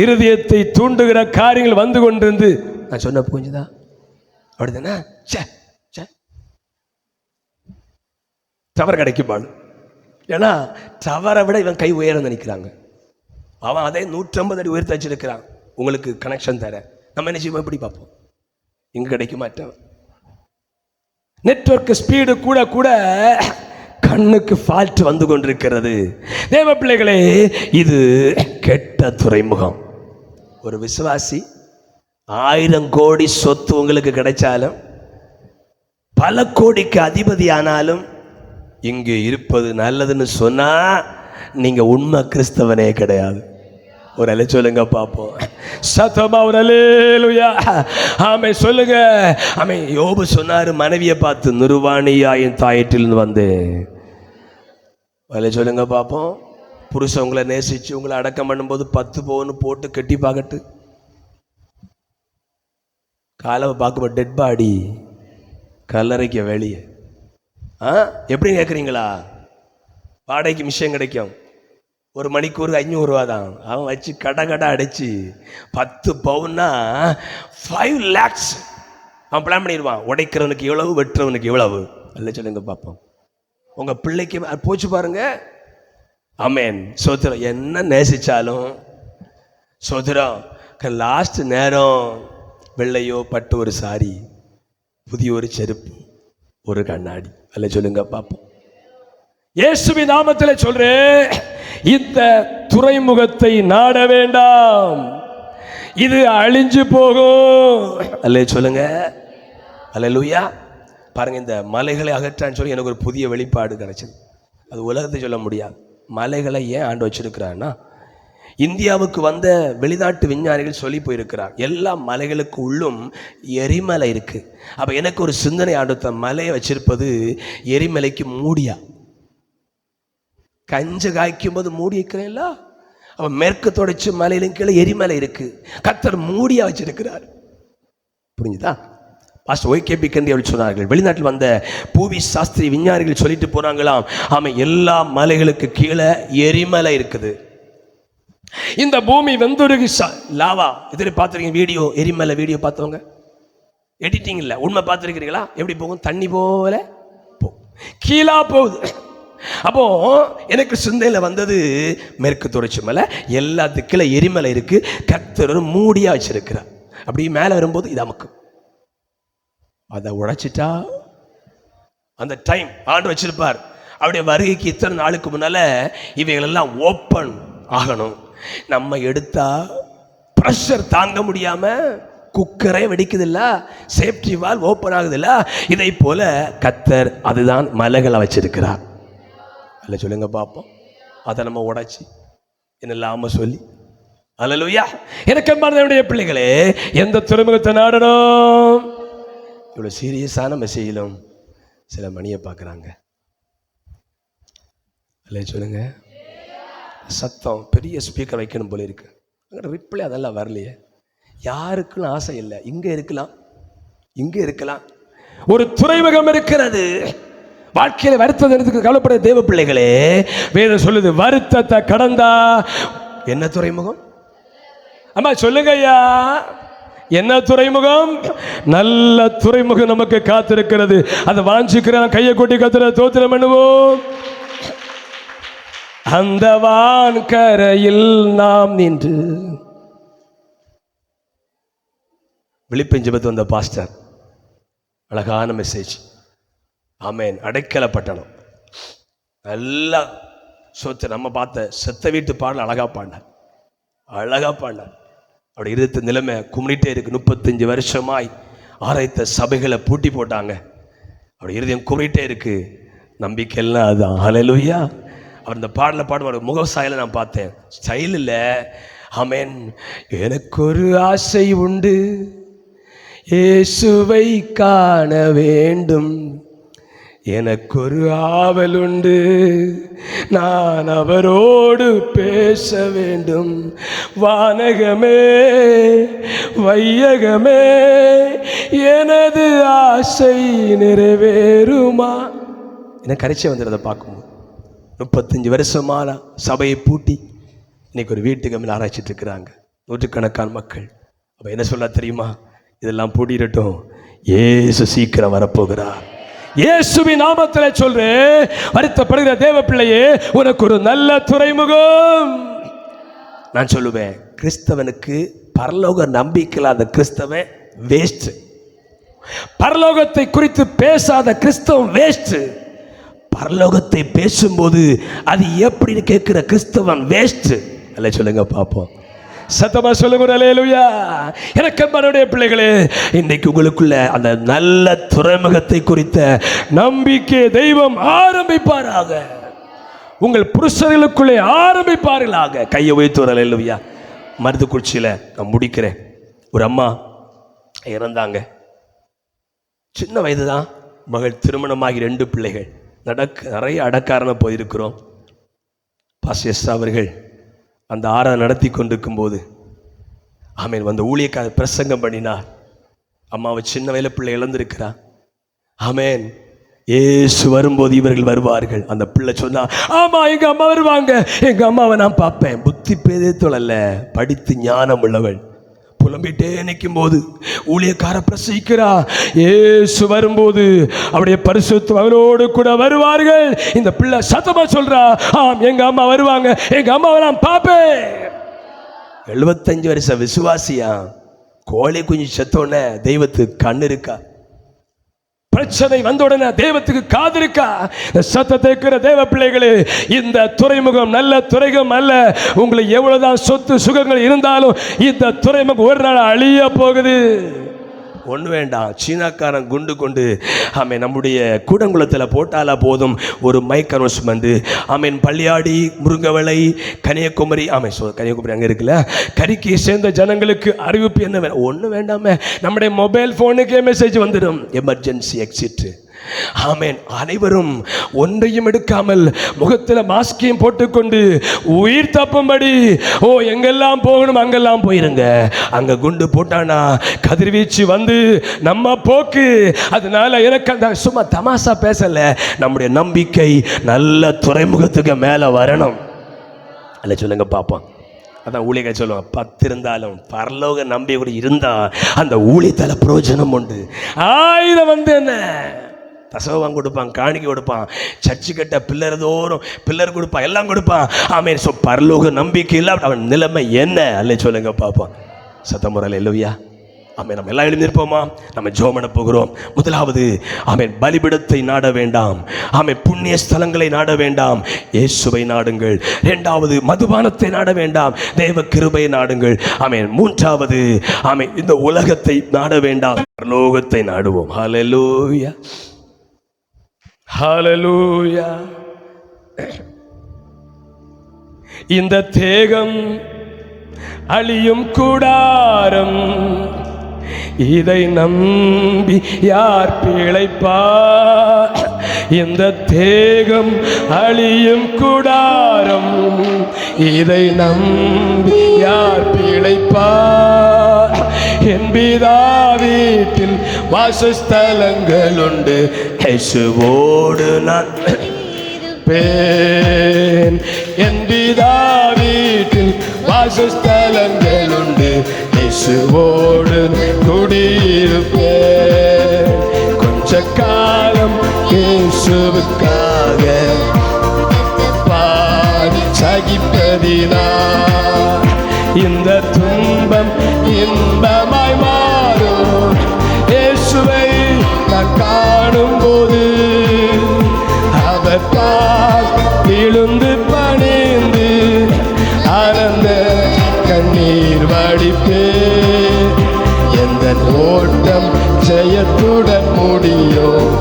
இருதயத்தை தூண்டுகிற காரியங்கள் வந்து கொண்டிருந்து நான் சொன்ன புரிஞ்சுதான் அப்படிதானே? டவர் கிடைக்குமான்னு, ஏன்னா டவரை விட இவன் கை உயர்ந்து நினைக்கிறாங்க. அவன் அதை 150 அடி உயர்த்தி வச்சிருக்கிறான் உங்களுக்கு கனெக்ஷன் தர. நம்ம என்ன செய்வோம்? எப்படி பார்ப்போம்? இங்க கிடைக்க மாட்டோம். நெட்வொர்க் ஸ்பீடு கூட கூட கண்ணுக்கு ஃபால்ட் வந்து கொண்டிருக்கிறது. தேவ பிள்ளைகளே, இது கெட்ட துறைமுகம். ஒரு விசுவாசி 1000 கோடி சொத்து உங்களுக்கு கிடைச்சாலும், பல கோடிக்கு அதிபதி ஆனாலும், இங்கே இருப்பது நல்லதுன்னு சொன்னா நீங்க உண்மை கிறிஸ்தவனே கிடையாது. ஒரு அலை சொல்லுங்க பார்ப்போம். சத்தமா ஒரு அல்லேலூயா. ஆமே சொல்லுங்க. ஆமே. யோபு சொன்னாரு, மனைவியை பார்த்து நிர்வாணியா என் தாயற்றிலிருந்து வந்தேன். அலை சொல்லுங்க பார்ப்போம். புருஷன் உங்களை நேசிச்சு உங்களை அடக்கம் பண்ணும்போது 10 பவுன் போட்டு கட்டி பார்க்கட்டு, காலவை பார்க்கும்போது டெட் பாடி கல்லறைக்கு வெளியே. எப்படி கேட்குறீங்களா? வாடகைக்கு மிஷன் கிடைக்கும், ஒரு மணிக்கூர் 500 ரூபா தான். அவன் வச்சு கடை அடைச்சி 10 பவுன்னா 5 lakhs அவன் பிளான் பண்ணிடுவான். உடைக்கிறவனுக்கு எவ்வளவு, வெட்டுறவனுக்கு எவ்வளவு. அல்ல சொல்லுங்க பார்ப்போம். உங்க பிள்ளைக்கு போச்சு பாருங்க. ஆமேன். சோத்திரம். என்ன நேசிச்சாலும் சோத்திரம், லாஸ்ட் நேரம் வெள்ளையோ பட்டு ஒரு சாரி, புதிய ஒரு செருப்பு, ஒரு கண்ணாடி. அல்ல சொல்லுங்க பார்ப்போம். இயேசுவின் நாமத்தில் சொல்றேன், இந்த துறைமுகத்தை நாட வேண்டாம், இது அழிஞ்சு போகும். அல்ல சொல்லுங்க. அல்லேலூயா. பாருங்க, இந்த மலைகளை அகற்றான்னு சொல்லி எனக்கு ஒரு புதிய வெளிப்பாடு கிடைச்சது. அது உலகத்தை சொல்ல முடியாது. மலைகளை ஏன் ஆண்டு வச்சிருக்கிறான்னா, இந்தியாவுக்கு வந்த வெளிநாட்டு விஞ்ஞானிகள் சொல்லி போயிருக்கிறார், எல்லா மலைகளுக்கு உள்ளும் எரிமலை இருக்கு. அப்ப எனக்கு ஒரு சிந்தனை ஆண்டு, மலையை வச்சிருப்பது எரிமலைக்கு மூடியா? கஞ்ச காய்க்கும் போது மூடி இருக்கிறேன்ல, அவன் மேற்கு தொடர்ச்சி மலையிலும் கீழே எரிமலை இருக்கு, கர்த்தர் மூடியா வச்சிருக்கிறார். புரிஞ்சுதா? பாஸ்டர் OKB கண்டி அப்படி சொன்னார்கள். வெளிநாட்டில் வந்த பூவி சாஸ்திரி விஞ்ஞானிகள் சொல்லிட்டு போனாங்களாம், ஆமா எல்லா மலைகளுக்கு கீழே எரிமலை இருக்குது. இந்த பூமி வெந்துருகி லாவா. இதில் பார்த்துருக்கீங்க வீடியோ, எரிமலை வீடியோ பார்த்தவங்க, எடிட்டிங் இல்லை, உண்மை பார்த்துருக்கிறீங்களா? எப்படி போகும்? தண்ணி போல கீழா போகுது. அப்போ எனக்கு சிந்தையில் வந்தது, மேற்கு தொடர்ச்சி மலை எல்லாத்துக்குள்ள எரிமலை இருக்கு, கர்த்தர் மூடியா வச்சிருக்கிறார். அப்படி மேலே வரும்போது இது நமக்கு அதை உடைச்சிட்டா அந்த டைம் ஆண்டு வச்சிருப்பார். அப்படியே வருகைக்கு இத்தனை நாளுக்கு முன்னால இவைகளெல்லாம் ஓப்பன் ஆகணும். நம்ம எடுத்தா ப்ரெஷர் தாங்க முடியாம குக்கரே வெடிக்குதில்ல, சேஃப்டி வால் ஓப்பன் ஆகுதில்ல, இதை போல கர்த்தர் அதுதான் மலைகளை வச்சிருக்கிறார். அல்ல சொல்லுங்க பார்ப்போம். அதை நம்ம உடைச்சி என்னெல்லாம சொல்லி. அல்லேலூயா. எனக்கு என்னுடைய பிள்ளைகளே, எந்த துறைமுகத்தை நாடணும்? இவ்வளோ சீரியஸான மெசேஜிலும் சில மணியை பார்க்குறாங்க. அல்ல சொல்லுங்க. சத்தம் பெரிய ஸ்பீக்கர் வைக்கணும் போல இருக்கு. ரிப்ளை அதெல்லாம் வரலையே. யாருக்குன்னு ஆசை இல்லை. இங்கே இருக்கலாம், இங்கே இருக்கலாம். ஒரு துறைமுகம் இருக்கிறது. வாழ்க்கையில வருத்தம் எடுத்துக்க கவலைப்பட தேவ பிள்ளைகளே, வேதம் சொல்லுது, வருத்தத்தை கடந்தா என்ன துறைமுகம்? அம்மா சொல்லுங்க ஐயா, என்ன துறைமுகம்? நல்ல துறைமுகம் நமக்கு காத்திருக்கிறது. அதை வாஞ்சிக்கிறேன். கையை கொட்டி கத்துற தோத்திரம் பண்ணுவோம். அந்த வான்கரையில் நாம் நின்று. விழிப்பின் ஜெபத்து வந்த பாஸ்டர் அழகான மெசேஜ். ஆமேன். அடைக்கலப்பட்டணம் நல்லா சொத்து. நம்ம பார்த்த செத்த வீட்டு பாடல் அழகா பாடினார், அழகா பாடினார். அப்படி இருந்த நிலைமை கும்பிட்டே இருக்கு. 35 வருஷமாய் ஆராய்த்த சபைகளை பூட்டி போட்டாங்க. அப்படி இருதயம் கும்பிட்டே இருக்கு. நம்பிக்கைலாம் அதுதான். ஹல்லேலூயா. அவர் இந்த பாடலை பாடுவார். முகசாயில நான் பார்த்தேன், ஸ்டைல் இல்லை. ஆமேன். எனக்கு ஒரு ஆசை உண்டு, இயேசுவை காண வேண்டும், எனக்கொரு ஆவல் உண்டு, நான் அவரோடு பேச வேண்டும். வானகமே வையகமே எனது ஆசை நிறைவேறுமா. எனக்கு கரைச்சி வந்துடுறதை பார்க்கும்போது 35 வருஷமான சபையை பூட்டி இன்னைக்கு ஒரு வீட்டுக்கு மேலே ஆராய்ச்சிட்டு இருக்கிறாங்க நூற்றுக்கணக்கான மக்கள். அப்போ என்ன சொல்ல தெரியுமா? இதெல்லாம் பூட்டிடட்டும், இயேசு சீக்கிரம் வரப்போகிறார். இயேசுவின் நாமத்தில் சொல்றேன், வருத்தப்படுகிற தேவ பிள்ளையே, உனக்கு ஒரு நல்ல துறைமுகம். நான் சொல்லுவேன், கிறிஸ்தவனுக்கு பரலோக நம்பிக்கை இல்லாத கிறிஸ்தவன் வேஸ்ட். பரலோகத்தை குறித்து பேசாத கிறிஸ்தவன் வேஸ்ட். பரலோகத்தை பேசும்போது அது எப்படின்னு கேட்கிற கிறிஸ்தவன் வேஸ்ட். அல்ல சொல்லுங்க பார்ப்போம், சத்தமா சொல்லுங்க அல்லேலூயா. எனக்கு அன்பான பிள்ளைகளே, இன்னைக்கு உங்களுக்குள்ள அந்த நல்ல துறைமுகத்தை குறித்த நம்பிக்கை தெய்வம் ஆரம்பிப்பாராக. உங்கள் புருஷர்களுக்குள்ளே ஆரம்பிப்பார்களாக. கையை உயர்த்து அல்லேலூயா. மருதுக்குறிச்சியில் நான் முடிக்கிறேன். ஒரு அம்மா இறந்தாங்க, சின்ன வயது தான். மகள் திருமணமாகி 2 பிள்ளைகள். நிறைய அடக்காரன போயிருக்கிறோம். பாஸ்டர் அவர்கள் அந்த ஆராதனை நடத்தி கொண்டிருக்கும் போது ஆமேன் வந்து ஊழியக்கார பிரசங்கம் பண்ணினார். அம்மாவை சின்ன வயல பிள்ளை இழந்திருக்கிறார். ஆமேன், இயேசு வரும்போது இவர்கள் வருவார்கள். அந்த பிள்ளை சொன்னா, ஆமா எங்க அம்மா வருவாங்க, எங்க அம்மாவை நான் பார்ப்பேன். புத்தி பேதத்தோல் படித்து ஞானம் உள்ளவள். புலம்பிட்டே நிற்கும் போது ஊழியக்கார பிரசங்கிக்கிறா, இயேசு வரும்போது அவருடைய பரிசுத்த அவரோடு கூட வருவார்கள். இந்த பிள்ளை சத்தமா சொல்றா, ஆம் எங்க அம்மா வருவாங்க, எங்க அம்மாவை நான் பார்ப்பேன். 75 வருஷ விசுவாசியா. கோழி குஞ்சு செத்தோடனே தெய்வத்துக்கு கண்ணு இருக்கா? பிரச்சனை வந்த உடனே தெய்வத்துக்கு காது இருக்கா? சத்தத்தை கேட்கிற தேவ பிள்ளைகளே, இந்த துறைமுகம் நல்ல துறைமுகம் அல்ல. உங்களுக்கு எவ்வளவுதான் சொத்து சுகங்கள் இருந்தாலும் இந்த துறைமுகம் ஒரு நாள் அழிய போகுது. ஒன்று வேண்டாம், சீனாக்காரன் குண்டு கொண்டு ஆமேன் நம்முடைய கூடங்குளத்தில் போட்டாலா போதும். ஒரு மைக் அனௌன்ஸ்மெண்ட், ஆமேன் பள்ளியாடி முருங்கவளை கன்னியாகுமரி, ஆமேன் கன்னியாகுமரி அங்கே இருக்குல்ல, கரிக்கு சேர்ந்த ஜனங்களுக்கு அறிவிப்பு என்ன வேணும்? ஒன்றும் வேண்டாமே, நம்முடைய மொபைல் ஃபோனுக்கே மெசேஜ் வந்துடும், எமர்ஜென்சி எக்ஸிட். ஆமேன். அனைவரும் ஒன்றையும் எடுக்காமல் முகத்தில் மாஸ்கையும் போட்டுக்கொண்டு உயிர் தப்பும்படி, ஓ எங்கெல்லாம் போகணும் அங்கெல்லாம் போயிருங்க. அங்க குண்டு போட்டானா கதிர்வீச்சு வந்து நம்ம போக்கு. அதனால எனக்கு அந்த சும்மா தமாசா பேசல, நம்முடைய நம்பிக்கை நல்ல துறைமுகத்துக்கு மேல வரணும். அல்ல சொல்லுங்க பாப்போம். அதான் ஊழியர்கள் சொல்லுவாங்க, 10 இருந்தாலும் பரலோக நம்பிக்கை கூட இருந்தா அந்த ஊழியத்தால பிரயோஜனம் உண்டு. 1000 வந்து என்ன தசவம் கொடுப்பான், காணிக்கை கொடுப்பான், சர்ச்சு கட்ட பில்லர் தோறும் பில்லர் கொடுப்பான், எல்லாம் கொடுப்பான். ஆமேன். ஸோ பரலோக நம்பிக்கை இல்லை, அவன் நிலைமை என்ன? அல்ல சொல்லுங்க பார்ப்போம். சத்தமுறையில் இல்லையா? ஆமேன். நம்ம எல்லாம் எழுந்திருப்போமா? நம்ம ஜெபம் பண்ண போகிறோம். முதலாவது ஆமேன், பலிபீடத்தை நாட வேண்டாம். ஆமேன், புண்ணிய ஸ்தலங்களை நாட வேண்டாம், இயேசுவை நாடுங்கள். 2வது மதுபானத்தை நாட வேண்டாம், தேவ கிருபையை நாடுங்கள். ஆமேன். 3வது ஆமேன், இந்த உலகத்தை நாட வேண்டாம், பரலோகத்தை நாடுவோம். ஹல்லேலூயா, ஹல்லேலூயா. இந்த தேகம் அழியும் கூடாரம், இதை நம்பி யார் பிழைப்பார்? இந்த தேகம் அழியும் கூடாரம், இதை நம்பி யார் பிழைப்பார்? என் பிதா வீட்டில் வாசஸ்தலங்கள் உண்டு, இயேசுவோடு நான் இருப்பேன். என் பிதா வீட்டில் வாசஸ்தலங்கள் உண்டு, இயேசுவோடு குடியிருப்பேன். கொஞ்ச காலம் இயேசுவுக்காக பாடி சகிப்பதினார் இந்த துன்பம் இன்பமாய் மாறும். இயேசுவை நான் காணும் போது அவர் பால் விழுந்து பணிந்து ஆனந்த கண்ணீர் வடிப்பே. எந்த ஓட்டம் ஜெயத்துடன் முடியும்,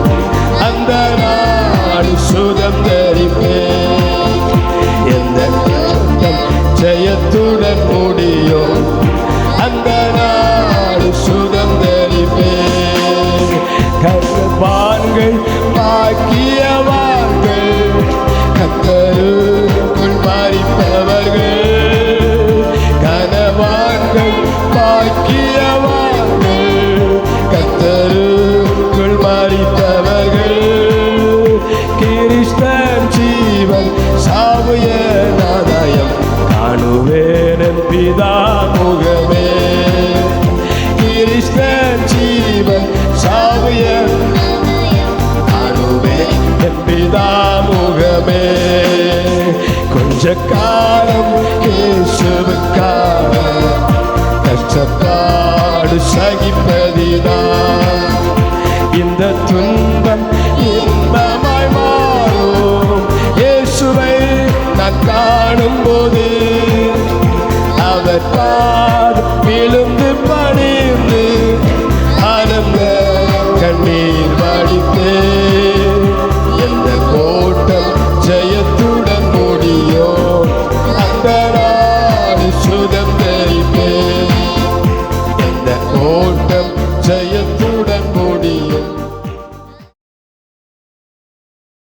அந்த நாடு சுகம் தரிப்பேன். எந்த ஓட்டம் ஜெயத்துடன் முடியும், அந்த நாடு சுகம் தரிப்பேன். கர்த்தபான்கள் பாக்கி சாவு என் ஆதாயம், காணுவேன் என் பிதா முகமே. கிறிஸ்தன் ஜீவன் சாவு என் காணுவேன் என் பிதா முகமே. கொஞ்ச காலம் இயேசுவுக்காக கஷ்டப்பாடு சகிப்பதிதான், இந்த துன்பம் இன்பமாய் மாறும். இயேசுவை நான் காணும் போது அவர் பாதம் விழுந்து